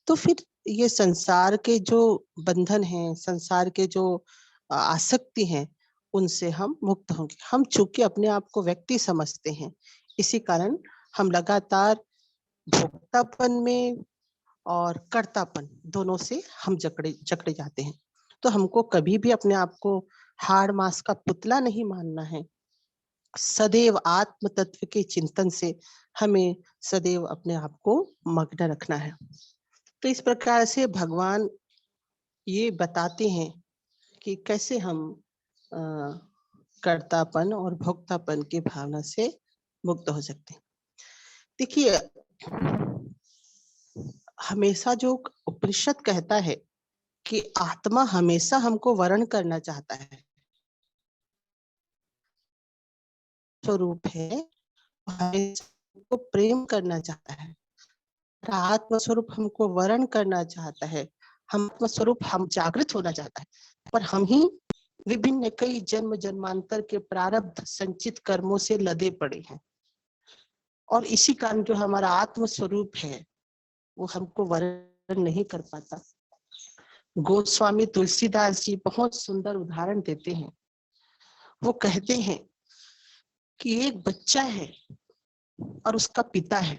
तो फिर ये संसार के जो बंधन हैं, संसार के जो आसक्ति हैं, उनसे हम मुक्त होंगे। हम चूंकि अपने आप को व्यक्ति समझते हैं, इसी कारण हम लगातार भोक्तापन में और कर्तापन दोनों से हम जकड़े जकड़े जाते हैं। तो हमको कभी भी अपने आप को हाड़ मांस का पुतला नहीं मानना है। सदैव आत्म तत्व के चिंतन से हमें सदैव अपने आप को मग्न रखना है। तो इस प्रकार से भगवान ये बताते हैं कि कैसे हम कर्तापन और भोक्तापन की भावना से मुक्त हो सकते हैं। देखिए, हमेशा जो उपनिषद कहता है कि आत्मा हमेशा हमको वर्ण करना चाहता है, स्वरूप है, हमेशा हमको प्रेम करना चाहता है, आत्म स्वरूप हमको वर्ण करना चाहता है, हम आत्म स्वरूप हम जागृत होना चाहता है, पर हम ही विभिन्न कई जन्म जन्मांतर के प्रारब्ध संचित कर्मों से लदे पड़े हैं, और इसी कारण जो हमारा आत्म स्वरूप है वो हमको वर्ण नहीं कर पाता। गोस्वामी तुलसीदास जी बहुत सुंदर उदाहरण देते हैं। वो कहते हैं कि एक बच्चा है और उसका पिता है।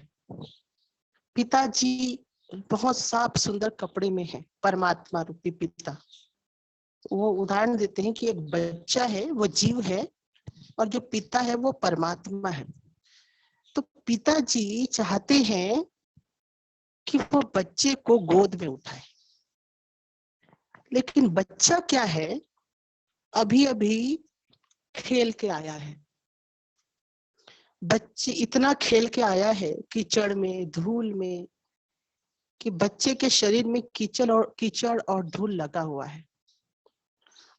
पिताजी बहुत साफ सुंदर कपड़े में है, परमात्मा रूपी पिता। वो उदाहरण देते हैं कि एक बच्चा है, वो जीव है, और जो पिता है वो परमात्मा है। तो पिताजी चाहते हैं कि वो बच्चे को गोद में उठाए, लेकिन बच्चा क्या है, अभी अभी खेल के आया है। बच्चे इतना खेल के आया है कीचड़ में, धूल में, कि बच्चे के शरीर में कीचड़ और धूल लगा हुआ है,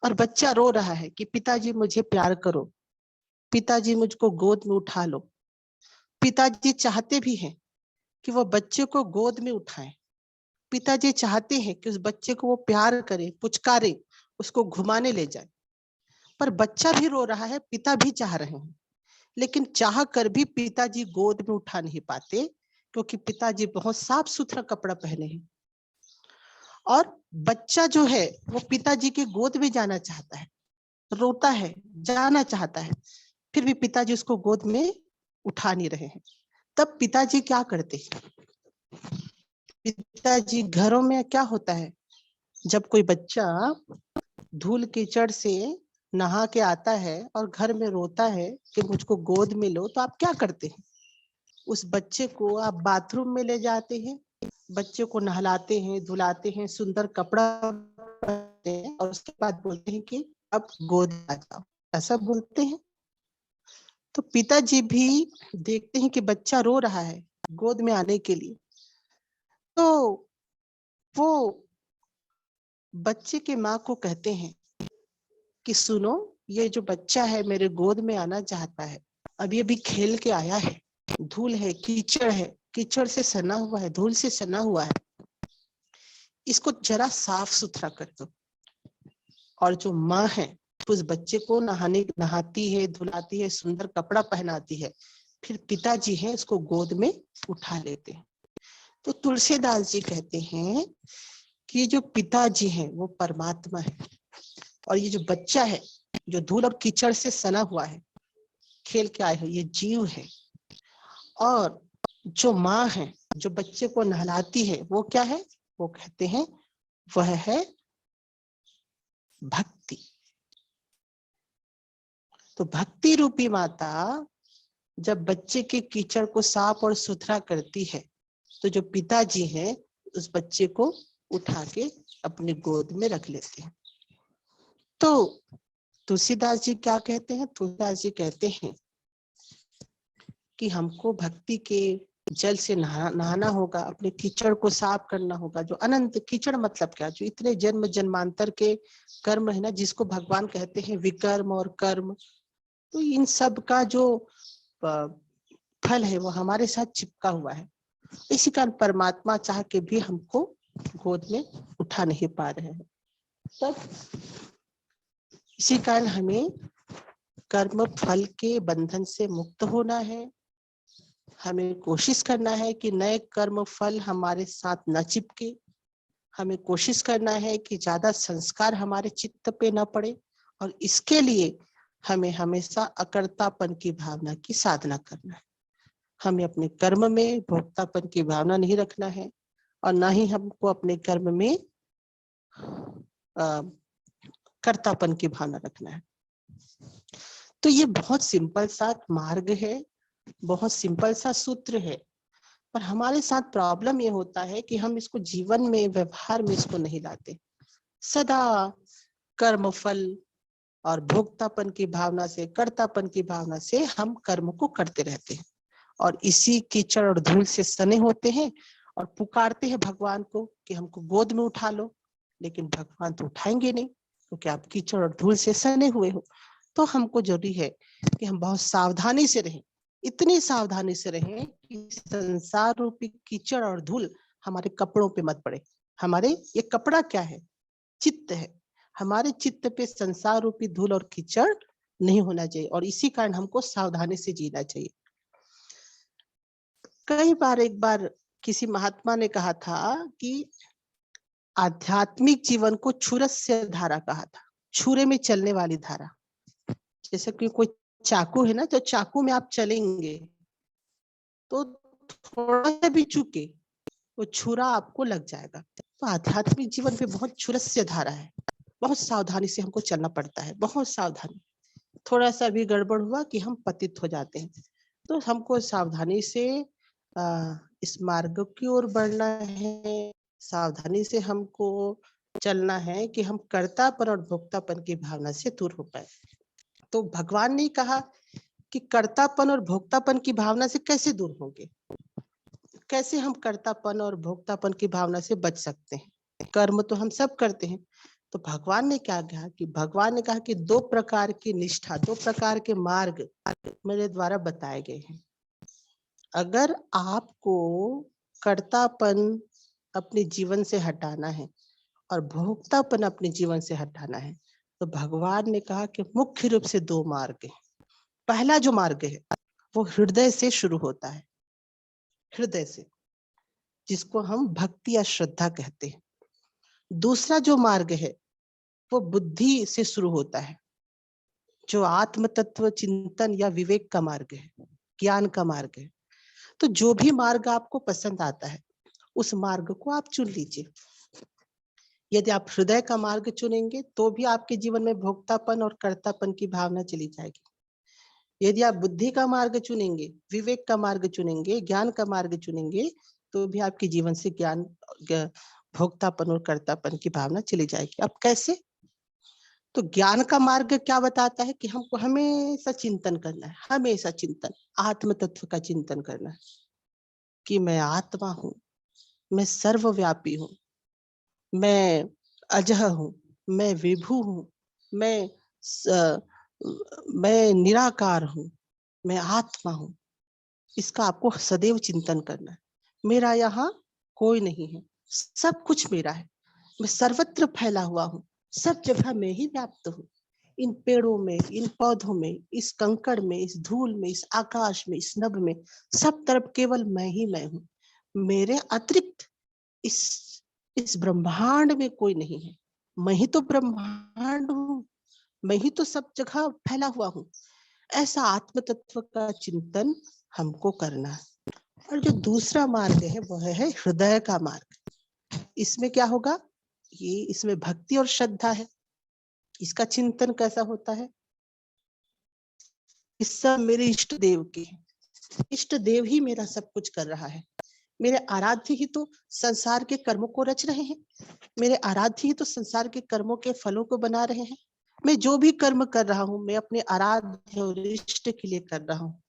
और बच्चा रो रहा है कि पिताजी मुझे प्यार करो, पिताजी मुझको गोद में उठा लो। पिताजी चाहते भी हैं कि वो बच्चे को गोद में उठाएं। पिताजी चाहते हैं कि उस बच्चे को वो प्यार करे, पुचकारे, उसको घुमाने ले जाए, पर बच्चा भी रो रहा है, पिता भी चाह रहे हैं, लेकिन चाह कर भी पिताजी गोद में उठा नहीं पाते, क्योंकि पिताजी बहुत साफ सुथरा कपड़ा पहने हैं। और बच्चा जो है वो पिताजी के गोद में जाना चाहता है, रोता है, जाना चाहता है, फिर भी पिताजी उसको गोद में उठा नहीं रहे हैं। तब पिताजी क्या करते हैं? पिताजी घरों में क्या होता है, जब कोई बच्चा धूल कीचड़ से नहा के आता है और घर में रोता है कि मुझको गोद में लो, तो आप क्या करते हैं? उस बच्चे को आप बाथरूम में ले जाते हैं, बच्चे को नहलाते हैं, धुलाते हैं, सुंदर कपड़ा पहनाते हैं, और उसके बाद बोलते हैं कि अब गोद आ जाओ, ऐसा बोलते हैं। तो पिताजी भी देखते हैं कि बच्चा रो रहा है गोद में आने के लिए, तो वो बच्चे के माँ को कहते हैं कि सुनो, ये जो बच्चा है मेरे गोद में आना चाहता है, अभी अभी खेल के आया है, धूल है, कीचड़ से सना हुआ है, धूल से सना हुआ है, इसको जरा साफ सुथरा कर दो। और जो माँ है उस बच्चे को नहाती है, धुलाती है, सुंदर कपड़ा पहनाती है, फिर पिताजी है इसको गोद में उठा लेते हैं। तो तुलसीदास जी कहते हैं कि जो पिताजी है वो परमात्मा है, और ये जो बच्चा है जो धूल और कीचड़ से सना हुआ है, खेल के आए हो, ये जीव है। और जो माँ है जो बच्चे को नहलाती है वो क्या है? वो कहते हैं वह है भक्ति। तो भक्ति रूपी माता जब बच्चे के कीचड़ को साफ और सुथरा करती है, तो जो पिताजी हैं उस बच्चे को उठा के अपनी गोद में रख लेते हैं। तो तुलसीदास जी क्या कहते हैं? तुलसीदास जी कहते हैं कि हमको भक्ति के जल से नहाना होगा, अपने कीचड़ को साफ करना होगा। जो अनंत कीचड़ मतलब क्या? जो इतने जन्म जन्मांतर के कर्म है ना, जिसको भगवान कहते हैं विकर्म और कर्म, तो इन सब का जो फल है वो हमारे साथ चिपका हुआ है। इसी कारण परमात्मा चाह के भी हमको गोद में उठा नहीं पा रहे हैं। तब इसी कारण हमें कर्म फल के बंधन से मुक्त होना है। हमें कोशिश करना है कि नए कर्म फल हमारे साथ न चिपके। हमें कोशिश करना है कि ज्यादा संस्कार हमारे चित्त पे न पड़े, और इसके लिए हमें हमेशा अकर्तापन की भावना की साधना करना है। हमें अपने कर्म में भोक्तापन की भावना नहीं रखना है, और न ही हमको अपने कर्म में कर्तापन की भावना रखना है। तो ये बहुत सिंपल सा मार्ग है, बहुत सिंपल सा सूत्र है, पर हमारे साथ प्रॉब्लम ये होता है कि हम इसको जीवन में, व्यवहार में इसको नहीं लाते। सदा कर्म फल और भोक्तापन की भावना से, कर्तापन की भावना से हम कर्म को करते रहते हैं, और इसी कीचड़ और धूल से सने होते हैं, और पुकारते हैं भगवान को कि हमको गोद में उठा लो, लेकिन भगवान तो उठाएंगे नहीं, क्योंकि आप कीचड़ और धूल से सने हुए हो। तो हमको जरूरी है कि हम बहुत सावधानी से रहें, इतनी सावधानी से रहें कि संसार रूपी कीचड़ और धूल हमारे कपड़ों पे मत पड़े। हमारे ये कपड़ा क्या है? चित्त है। हमारे चित्त पे संसार रूपी धूल और कीचड़ नहीं होना चाहिए, और इसी कारण हमको सावधानी से जीना चाहिए। कई बार, एक बार किसी महात्मा ने कहा था कि आध्यात्मिक जीवन को छुरस्य धारा कहा था, छुरे में चलने वाली धारा। जैसे कि कोई चाकू है ना, तो चाकू में आप चलेंगे तो थोड़ा सा भी चूके वो छुरा आपको लग जाएगा। तो आध्यात्मिक जीवन पे बहुत छुरस्य धारा है, बहुत सावधानी से हमको चलना पड़ता है, बहुत सावधानी। थोड़ा सा भी गड़बड़ हुआ कि हम पतित हो जाते हैं। तो हमको सावधानी से इस मार्ग की ओर बढ़ना है, सावधानी से हमको चलना है कि हम कर्तापन और भोक्तापन की भावना से दूर हो पाए। तो भगवान ने कहा कि कर्तापन और भोक्तापन की भावना से कैसे दूर होंगे, कैसे हम कर्तापन और भोक्तापन की भावना से बच सकते हैं? कर्म तो हम सब करते हैं। तो भगवान ने क्या कहा कि भगवान ने कहा कि 2 प्रकार की निष्ठा, 2 प्रकार के मार्ग मेरे द्वारा बताए गए हैं। अगर आपको कर्तापन अपने जीवन से हटाना है और भोक्तापन अपने जीवन से हटाना है, तो भगवान ने कहा कि मुख्य रूप से 2 मार्ग हैं। पहला जो मार्ग है वो हृदय से शुरू होता है, हृदय से, जिसको हम भक्ति या श्रद्धा कहते हैं। दूसरा जो मार्ग है वो बुद्धि से शुरू होता है, जो आत्म तत्व चिंतन या विवेक का मार्ग है, ज्ञान का मार्ग है। तो जो भी मार्ग आपको पसंद आता है उस मार्ग को आप चुन लीजिए। यदि आप हृदय का मार्ग चुनेंगे तो भी आपके जीवन में भोक्तापन और कर्तापन की भावना चली जाएगी। यदि आप बुद्धि का मार्ग चुनेंगे, विवेक का मार्ग चुनेंगे, ज्ञान का मार्ग चुनेंगे, तो भी आपके जीवन से ज्ञान, भोक्तापन और कर्तापन की भावना चली जाएगी। अब कैसे? तो ज्ञान का मार्ग क्या बताता है कि हमको हमेशा चिंतन करना है, हमेशा चिंतन, आत्म तत्व का चिंतन करना है कि मैं आत्मा हूँ, मैं सर्वव्यापी हूँ, मैं अजह हूँ, मैं विभु हूँ, मैं निराकार हूँ, मैं आत्मा हूँ। इसका आपको सदैव चिंतन करना है। मेरा यहाँ कोई नहीं है, सब कुछ मेरा है, मैं सर्वत्र फैला हुआ हूँ, सब जगह में ही व्याप्त हूँ। इन पेड़ों में, इन पौधों में, इस कंकड़ में, इस धूल में, इस आकाश में, इस नभ में, सब तरफ केवल मैं ही मैं हूँ। मेरे अतिरिक्त इस ब्रह्मांड में कोई नहीं है। मैं ही तो ब्रह्मांड हूँ, मैं ही तो सब जगह फैला हुआ हूँ। ऐसा आत्म तत्व का चिंतन हमको करना है। और जो दूसरा मार्ग है वह है हृदय का मार्ग। इसमें क्या होगा? ये इसमें भक्ति और श्रद्धा है। इसका चिंतन कैसा होता है? इस सब मेरे इष्ट देव के, इष्ट देव ही मेरा सब कुछ कर रहा है। मेरे आराध्य ही तो संसार के कर्मों को रच रहे हैं, मेरे आराध्य ही तो संसार के कर्मों के फलों को बना रहे हैं। मैं जो भी कर्म कर रहा हूँ मैं अपने आराध्य और इष्ट के लिए कर रहा हूँ।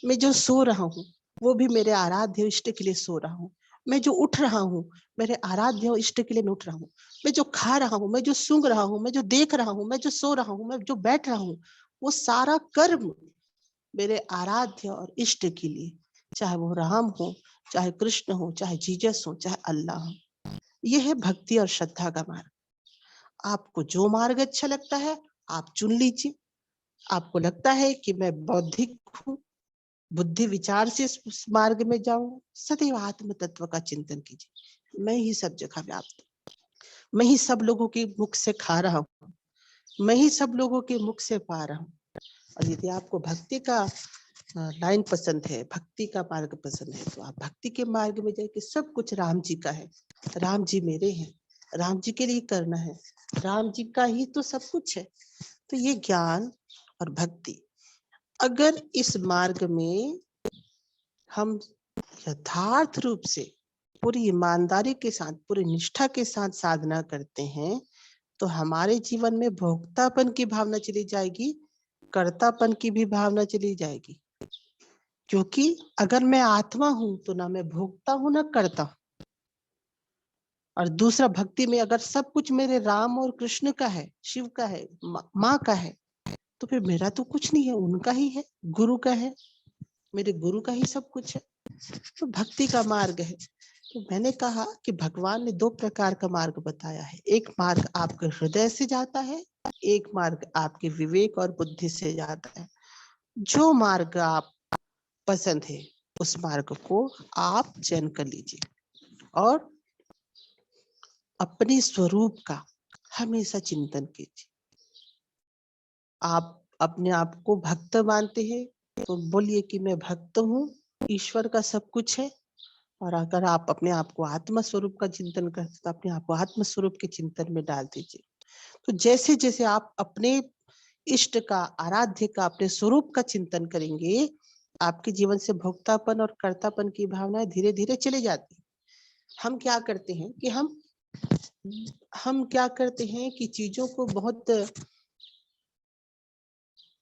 मैं जो सो रहा हूँ वो भी मेरे आराध्य इष्ट के लिए सो रहा हूँ। मैं जो उठ रहा हूँ मेरे आराध्य और इष्ट के लिए मैं उठ रहा हूँ। मैं जो खा रहा हूँ, मैं जो सूंघ रहा हूँ, मैं जो देख रहा हूँ, मैं जो सो रहा हूँ, मैं जो बैठ रहा हूँ, वो सारा कर्म मेरे आराध्य और इष्ट के लिए, चाहे वो राम हो, चाहे कृष्ण हो, चाहे जीसस हो, चाहे अल्लाह हो। यह है भक्ति और श्रद्धा का मार्ग। आपको जो मार्ग अच्छा लगता है आप चुन लीजिए। आपको लगता है कि मैं बौद्धिक हूँ, बुद्धि विचार से इस मार्ग में जाऊं, सदैव आत्म तत्व का चिंतन कीजिए। मैं ही सब जगह व्याप्त हूँ, मैं ही सब लोगों के मुख से खा रहा हूँ, मैं ही सब लोगों के मुख से पा रहा हूँ। और यदि आपको भक्ति का लाइन पसंद है, भक्ति का मार्ग पसंद है, तो आप भक्ति के मार्ग में जाइए कि सब कुछ राम जी का है, राम जी मेरे हैं, राम जी के लिए करना है, राम जी का ही तो सब कुछ है। तो ये ज्ञान और भक्ति, अगर इस मार्ग में हम यथार्थ रूप से पूरी ईमानदारी के साथ, पूरी निष्ठा के साथ साधना करते हैं, तो हमारे जीवन में भोक्तापन की भावना चली जाएगी, कर्तापन की भी भावना चली जाएगी। क्योंकि अगर मैं आत्मा हूं तो ना मैं भोगता हूं ना करता हूं। और दूसरा, भक्ति में अगर सब कुछ मेरे राम और कृष्ण का है, शिव का है, माँ का है, तो फिर मेरा तो कुछ नहीं है, उनका ही है, गुरु का है, मेरे गुरु का ही सब कुछ है। तो भक्ति का मार्ग है। तो मैंने कहा कि भगवान ने दो प्रकार का मार्ग बताया है। एक मार्ग आपके हृदय से जाता है, एक मार्ग आपके विवेक और बुद्धि से जाता है। जो मार्ग आप पसंद है उस मार्ग को आप चयन कर लीजिए और अपने स्वरूप का हमेशा चिंतन कीजिए। आप अपने आप को भक्त मानते हैं तो बोलिए कि मैं भक्त हूँ, ईश्वर का सब कुछ है। और अगर आप अपने आप को आत्मा स्वरूप का चिंतन करते तो अपने आप को आत्म स्वरूप के चिंतन में डाल दीजिए। तो जैसे जैसे आप अपने इष्ट का, आराध्य का, अपने स्वरूप का चिंतन करेंगे, आपके जीवन से भोक्तापन और कर्तापन की भावनाएं धीरे धीरे चले जाती। हम क्या करते हैं कि हम क्या करते हैं कि चीजों को बहुत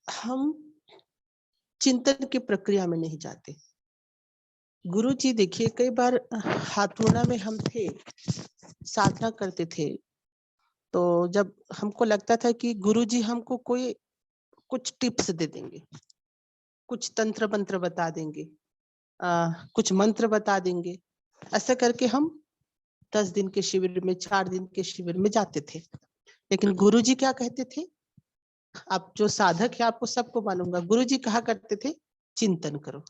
हम चिंतन की प्रक्रिया में नहीं जाते। गुरु जी देखिए, कई बार हाथोड़ा में हम थे, साधना करते थे, तो जब हमको लगता था कि गुरु जी हमको कोई कुछ टिप्स दे देंगे, कुछ तंत्र मंत्र बता देंगे, कुछ मंत्र बता देंगे, ऐसा करके हम 10 दिन के शिविर में, 4 दिन के शिविर में जाते थे। लेकिन गुरु जी क्या कहते थे, आप जो साधक है आपको सबको मालूंगा, गुरु जी कहा करते थे चिंतन करो।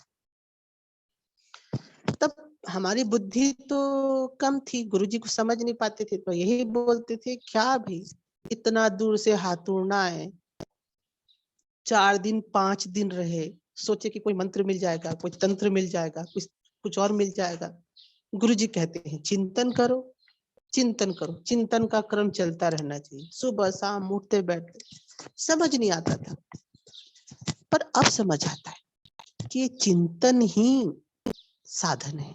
तब हमारी बुद्धि तो कम थी, गुरु जी को समझ नहीं पाते थे, तो यही बोलते थे क्या भी इतना दूर से हाथोड़ना है, 4 दिन 5 दिन रहे, सोचे कि कोई मंत्र मिल जाएगा, कोई तंत्र मिल जाएगा, कुछ कुछ और मिल जाएगा। गुरु जी कहते हैं चिंतन करो, चिंतन करो। चिंतन का क्रम चलता रहना चाहिए, सुबह शाम उठते बैठते। समझ नहीं आता था, पर अब समझ आता है कि ये चिंतन ही साधन है।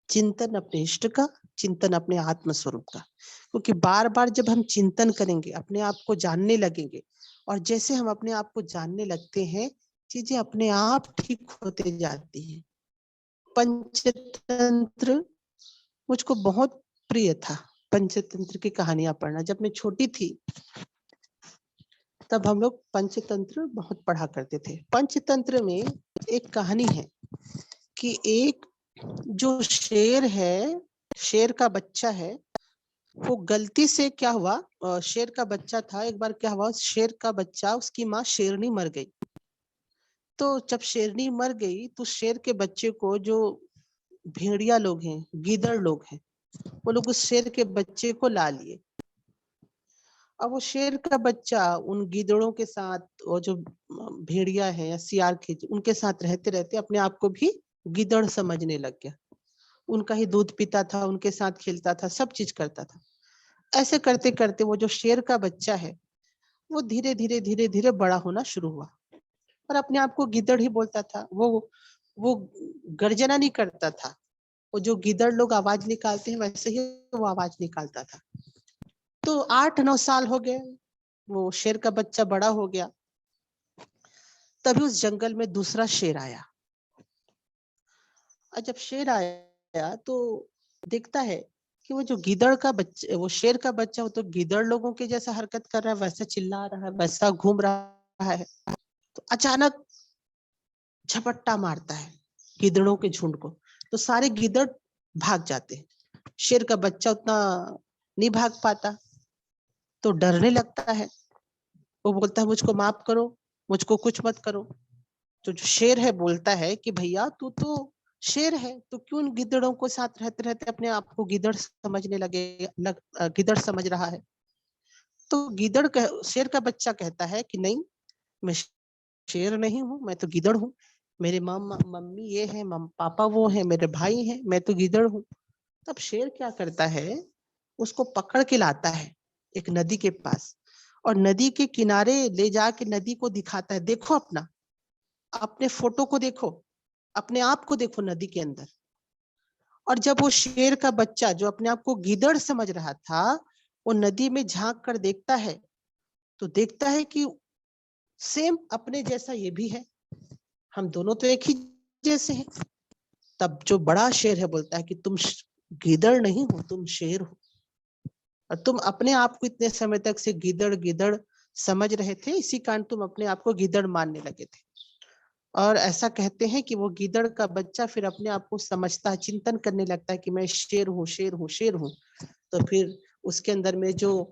चिंतन अपने इष्ट का, चिंतन अपने आत्म स्वरूप का। क्योंकि बार बार जब हम चिंतन करेंगे, अपने आप को जानने लगेंगे, और जैसे हम अपने आप को जानने लगते हैं, चीजें अपने आप ठीक होते जाती हैं। पंचतंत्र मुझको बहुत प्रिय था, पंचतंत्र की कहानियां पढ़ना। जब मैं छोटी थी तब हम लोग पंचतंत्र बहुत पढ़ा करते थे। पंचतंत्र में एक कहानी है कि एक जो शेर है, शेर का बच्चा है, वो गलती से क्या हुआ, शेर का बच्चा था, एक बार क्या हुआ, शेर का बच्चा, उसकी माँ शेरनी मर गई। तो जब शेरनी मर गई तो शेर के बच्चे को जो भेड़िया लोग हैं, गीदड़ लोग हैं, वो लोग उस शेर के बच्चे को ला लिए। अब वो शेर का बच्चा उन गीदड़ों के साथ, वो जो भेड़िया है या सियार के, उनके साथ रहते रहते अपने आप को भी गीदड़ समझने लग गया। उनका ही दूध पीता था, उनके साथ खेलता था, सब चीज करता था। ऐसे करते करते वो जो शेर का बच्चा है वो धीरे धीरे धीरे धीरे बड़ा होना शुरू हुआ, और अपने आप को गिद्दड़ ही बोलता था। वो गर्जना नहीं करता था, वो जो गिद्दड़ लोग आवाज निकालते हैं वैसे ही वो आवाज निकालता था। तो 8-9 साल हो गए, वो शेर का बच्चा बड़ा हो गया। तभी उस जंगल में दूसरा शेर आया, और जब शेर आया तो देखता है कि वो जो गिदड़ का बच्चा, वो शेर का बच्चा, वो तो गिदड़ लोगों के जैसा हरकत कर रहा है, वैसा चिल्ला रहा है, वैसा घूम रहा रहा है, तो अचानक झपट्टा मारता है गिदड़ों के झुंड को, तो सारे गिदड़ भाग जाते हैं। शेर का बच्चा उतना नहीं भाग पाता, तो डरने लगता है। वो बोलता है मुझको माफ करो, मुझको कुछ मत करो। तो जो शेर है बोलता है कि भैया तू तो शेर है, तो क्यों इन गिदड़ों को साथ रहते रहते अपने आप को गिदड़ समझने गिदड़ समझ रहा है। तो शेर का बच्चा कहता है कि नहीं, मैं शेर नहीं हूँ, मैं तो गिदड़ हूँ। मेरे मम्मी ये है, पापा वो है, मेरे भाई हैं, मैं तो गिदड़ हूँ। तब शेर क्या करता है, उसको पकड़ के लाता है एक नदी के पास, और नदी के किनारे ले जाके नदी को दिखाता है, देखो अपने फोटो को देखो, अपने आप को देखो नदी के अंदर। और जब वो शेर का बच्चा जो अपने आप को गिदड़ समझ रहा था, वो नदी में झांक कर देखता है, तो देखता है कि सेम अपने जैसा ये भी है, हम दोनों तो एक ही जैसे हैं। तब जो बड़ा शेर है बोलता है कि तुम गिदड़ नहीं हो, तुम शेर हो, और तुम अपने आप को इतने समय तक से गिदड़ गिदड़ समझ रहे थे, इसी कारण तुम अपने आप को गिदड़ मानने लगे थे। और ऐसा कहते हैं कि वो गीदड़ का बच्चा फिर अपने आप को समझता है, चिंतन करने लगता है कि मैं शेर हूँ, शेर हूँ, शेर हूँ। तो फिर उसके अंदर में जो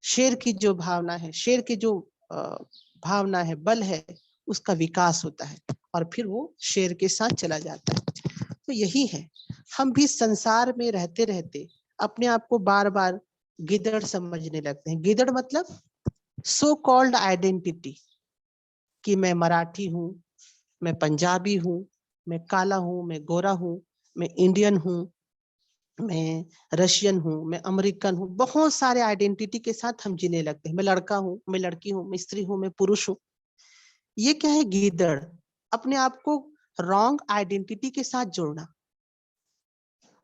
शेर की जो भावना है, शेर की जो भावना है, बल है, उसका विकास होता है, और फिर वो शेर के साथ चला जाता है। तो यही है, हम भी संसार में रहते रहते अपने आप को बार बार गिदड़ समझने लगते हैं। गिदड़ मतलब सो कॉल्ड आइडेंटिटी, कि मैं मराठी हूँ, मैं पंजाबी हूँ, मैं काला हूँ, मैं गोरा हूँ, मैं इंडियन हूँ, मैं रशियन हूँ, मैं अमेरिकन हूँ। बहुत सारे आइडेंटिटी के साथ हम जीने लगते हैं। मैं लड़का हूँ, मैं लड़की हूँ, मैं स्त्री हूँ, मैं पुरुष हूँ। ये क्या है, गीदड़, अपने आप को रॉन्ग आइडेंटिटी के साथ जोड़ना।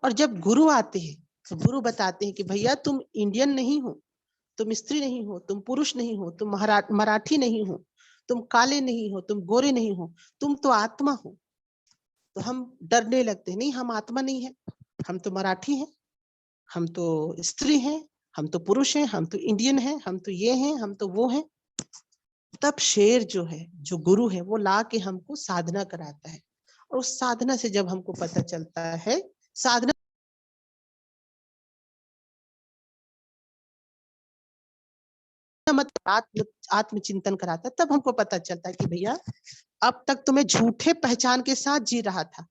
और जब गुरु आते हैं तो गुरु बताते हैं कि भैया तुम इंडियन नहीं हो, तुम स्त्री नहीं हो, तुम पुरुष नहीं हो, तुम मराठी नहीं हो, तुम काले नहीं हो, तुम गोरे नहीं हो, तुम तो आत्मा हो। तो हम डरने लगते हैं, नहीं हम आत्मा नहीं है, हम तो मराठी हैं, हम तो स्त्री हैं, हम तो पुरुष हैं, हम तो इंडियन हैं, हम तो ये हैं, हम तो वो हैं। तब शेर जो है, जो गुरु है, वो ला के हमको साधना कराता है, और उस साधना से जब हमको पता चलता है, साधना मतलब आत्मचिंतन कराता है, तब हमको पता चलता है कि भैया अब तक तुम्हें झूठे पहचान के साथ जी रहा था,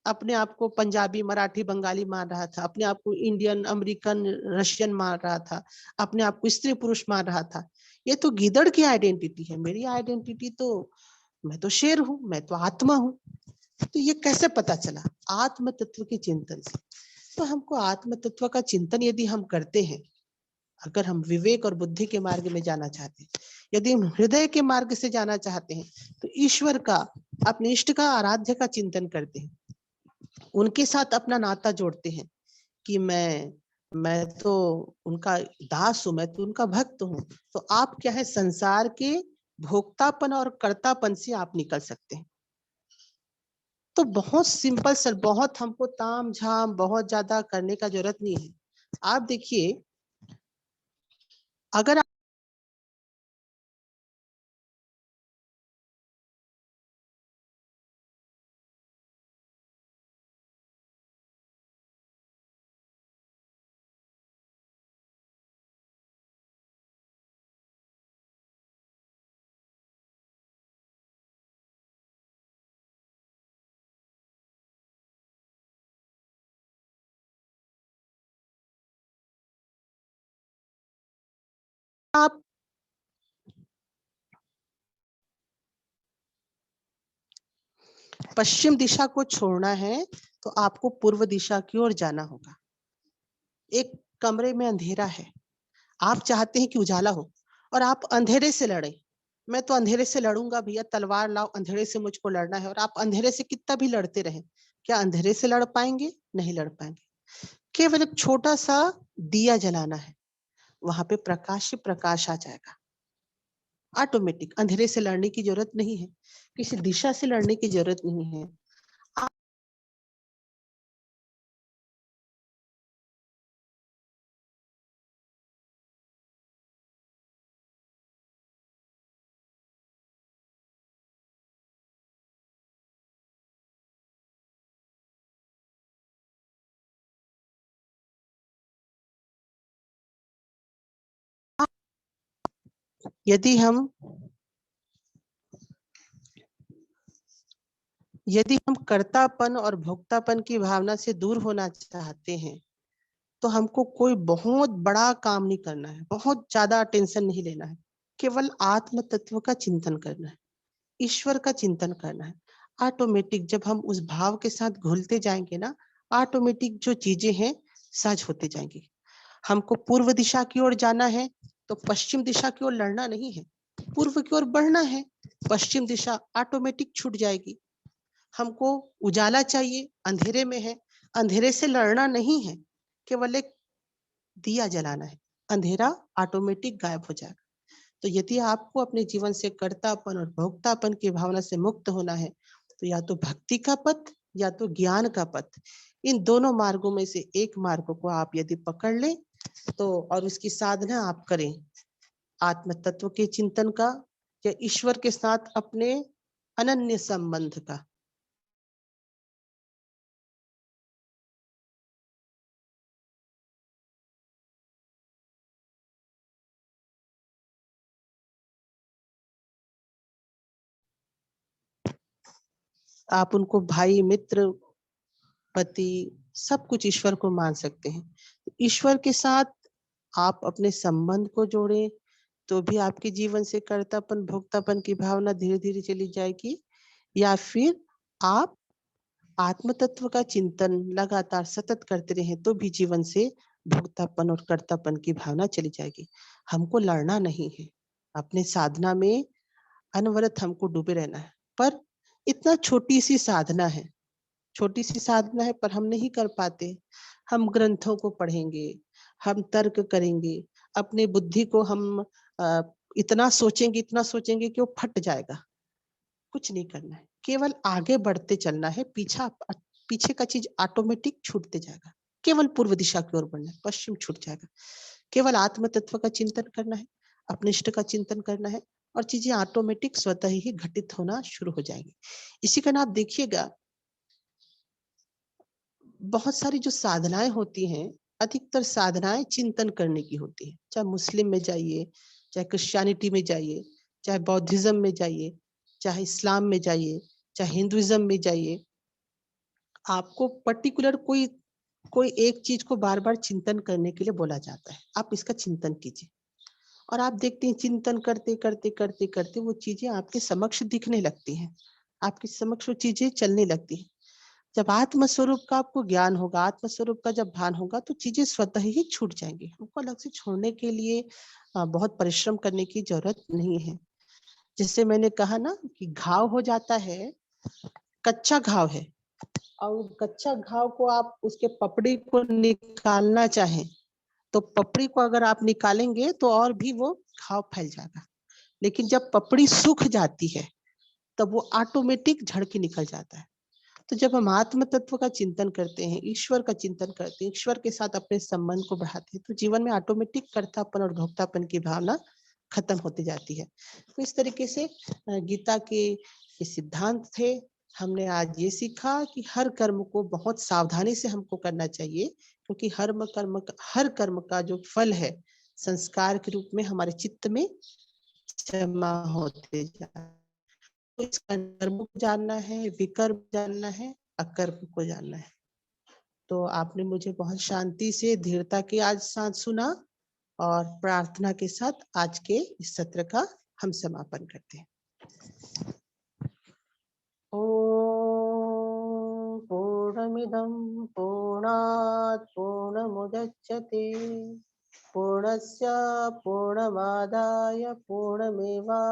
अपने आप को पंजाबी, मराठी, बंगाली मान रहा था, अपने आप को इंडियन, अमेरिकन, रशियन मान रहा था, अपने आप को स्त्री पुरुष मान रहा था। ये तो गिदड़ की आइडेंटिटी है, मेरी आइडेंटिटी तो, मैं तो शेर हूँ, मैं तो आत्मा हूँ। तो ये कैसे पता चला? आत्म तत्व के चिंतन से। तो हमको आत्म तत्व का चिंतन यदि हम करते हैं, अगर हम विवेक और बुद्धि के मार्ग में जाना चाहते हैं, यदि हम हृदय के मार्ग से जाना चाहते हैं, तो ईश्वर का, अपने इष्ट का, आराध्य का चिंतन करते हैं, उनके साथ अपना नाता जोड़ते हैं कि मैं तो उनका दास हूं, मैं तो उनका भक्त हूँ। तो आप क्या है, संसार के भोक्तापन और कर्तापन से आप निकल सकते हैं। तो बहुत सिंपल सर, बहुत हमको ताम झाम बहुत ज्यादा करने का जरूरत नहीं है। आप देखिए, अगर आप पश्चिम दिशा को छोड़ना है, तो आपको पूर्व दिशा की ओर जाना होगा। एक कमरे में अंधेरा है, आप चाहते हैं कि उजाला हो, और आप अंधेरे से लड़े। मैं तो अंधेरे से लड़ूंगा भैया, तलवार लाओ, अंधेरे से मुझको लड़ना है। और आप अंधेरे से कितना भी लड़ते रहे, क्या अंधेरे से लड़ पाएंगे? नहीं लड़ पाएंगे। केवल एक छोटा सा दिया जलाना है, वहां पे प्रकाश ही प्रकाश आ जाएगा ऑटोमेटिक। अंधेरे से लड़ने की जरूरत नहीं है, किसी दिशा से लड़ने की जरूरत नहीं है। यदि हम कर्तापन और भोक्तापन की भावना से दूर होना चाहते हैं, तो हमको कोई बहुत बड़ा काम नहीं करना है, बहुत ज्यादा टेंशन नहीं लेना है। केवल आत्म तत्व का चिंतन करना है, ईश्वर का चिंतन करना है। ऑटोमेटिक जब हम उस भाव के साथ घुलते जाएंगे ना, ऑटोमेटिक जो चीजें हैं सहज होते जाएंगी। हमको पूर्व दिशा की ओर जाना है तो पश्चिम दिशा की ओर लड़ना नहीं है, पूर्व की ओर बढ़ना है, पश्चिम दिशा ऑटोमेटिक छूट जाएगी। हमको उजाला चाहिए, अंधेरे में है, अंधेरे से लड़ना नहीं है, केवल एक दिया जलाना है, अंधेरा ऑटोमेटिक गायब हो जाएगा। तो यदि आपको अपने जीवन से कर्तापन और भोक्तापन की भावना से मुक्त होना है, तो या तो भक्ति का पथ या तो ज्ञान का पथ, इन दोनों मार्गों में से एक मार्ग को आप यदि पकड़ लें तो, और उसकी साधना आप करें आत्म तत्व के चिंतन का या ईश्वर के साथ अपने अनन्य संबंध का, आप उनको भाई, मित्र, पति, सब कुछ ईश्वर को मान सकते हैं। ईश्वर के साथ आप अपने संबंध को जोड़ें तो भी आपके जीवन से कर्तापन भोक्तापन की भावना धीरे धीरे चली जाएगी। या फिर आप आत्म तत्व का चिंतन लगातार सतत करते रहे तो भी जीवन से भोक्तापन और कर्तापन की भावना चली जाएगी। हमको लड़ना नहीं है, अपने साधना में अनवरत हमको डूबे रहना है। पर इतना छोटी सी साधना है, छोटी सी साधना है, पर हम नहीं कर पाते। हम ग्रंथों को पढ़ेंगे, हम तर्क करेंगे, अपने बुद्धि को हम इतना सोचेंगे कि वो फट जाएगा। कुछ नहीं करना है, केवल आगे बढ़ते चलना है। पीछे का चीज ऑटोमेटिक छूटते जाएगा। केवल पूर्व दिशा की ओर बढ़ना है, पश्चिम छूट जाएगा। केवल आत्म तत्व का चिंतन करना है, अपने इष्ट का चिंतन करना है, और चीजें ऑटोमेटिक स्वतः ही घटित होना शुरू हो जाएंगी। इसी कारण आप देखिएगा बहुत सारी जो साधनाएं होती हैं, अधिकतर साधनाएं चिंतन करने की होती है। चाहे मुस्लिम में जाइए, चाहे क्रिश्चियनिटी में जाइए, चाहे बौद्धिज्म में जाइए, चाहे इस्लाम में जाइए, चाहे हिंदुइज्म में जाइए, आपको पर्टिकुलर कोई कोई एक चीज को बार बार चिंतन करने के लिए बोला जाता है। आप इसका चिंतन कीजिए और आप देखते हैं चिंतन करते करते करते करते वो चीजें आपके समक्ष दिखने लगती हैं, आपके समक्ष वो चीजें चलने लगती हैं। जब आत्म स्वरूप का आपको ज्ञान होगा, आत्म स्वरूप का जब भान होगा, तो चीजें स्वतः ही छूट जाएंगी। हमको अलग से छोड़ने के लिए बहुत परिश्रम करने की जरूरत नहीं है। जैसे मैंने कहा ना कि घाव हो जाता है, कच्चा घाव है, और कच्चा घाव को आप उसके पपड़ी को निकालना चाहें तो पपड़ी को अगर आप निकालेंगे तो और भी वो घाव फैल जाएगा। लेकिन जब पपड़ी सूख जाती है तब वो ऑटोमेटिक झड़ के निकल जाता है। तो जब हम आत्म तत्व का चिंतन करते हैं, ईश्वर का चिंतन करते हैं, ईश्वर के साथ अपने संबंध को बढ़ाते हैं, तो जीवन में ऑटोमेटिक कर्तापन और भोक्तापन की भावना खत्म होती जाती है। तो इस तरीके से गीता के ये सिद्धांत थे। हमने आज ये सीखा कि हर कर्म को बहुत सावधानी से हमको करना चाहिए, क्योंकि हर कर्म का जो फल है संस्कार के रूप में हमारे चित्त में जमा होते जाता है। तो इस कर्म को जानना है, विकर्म जानना है, अकर्म को जानना है। तो आपने मुझे बहुत शांति से धीरता के आज साथ सुना, और प्रार्थना के साथ आज के इस सत्र का हम समापन करते हैं। ओम पूर्णमिदं पूर्णात् पूर्णमुदच्यते पूर्णस्य पूर्णमादाय पूर्णमेवा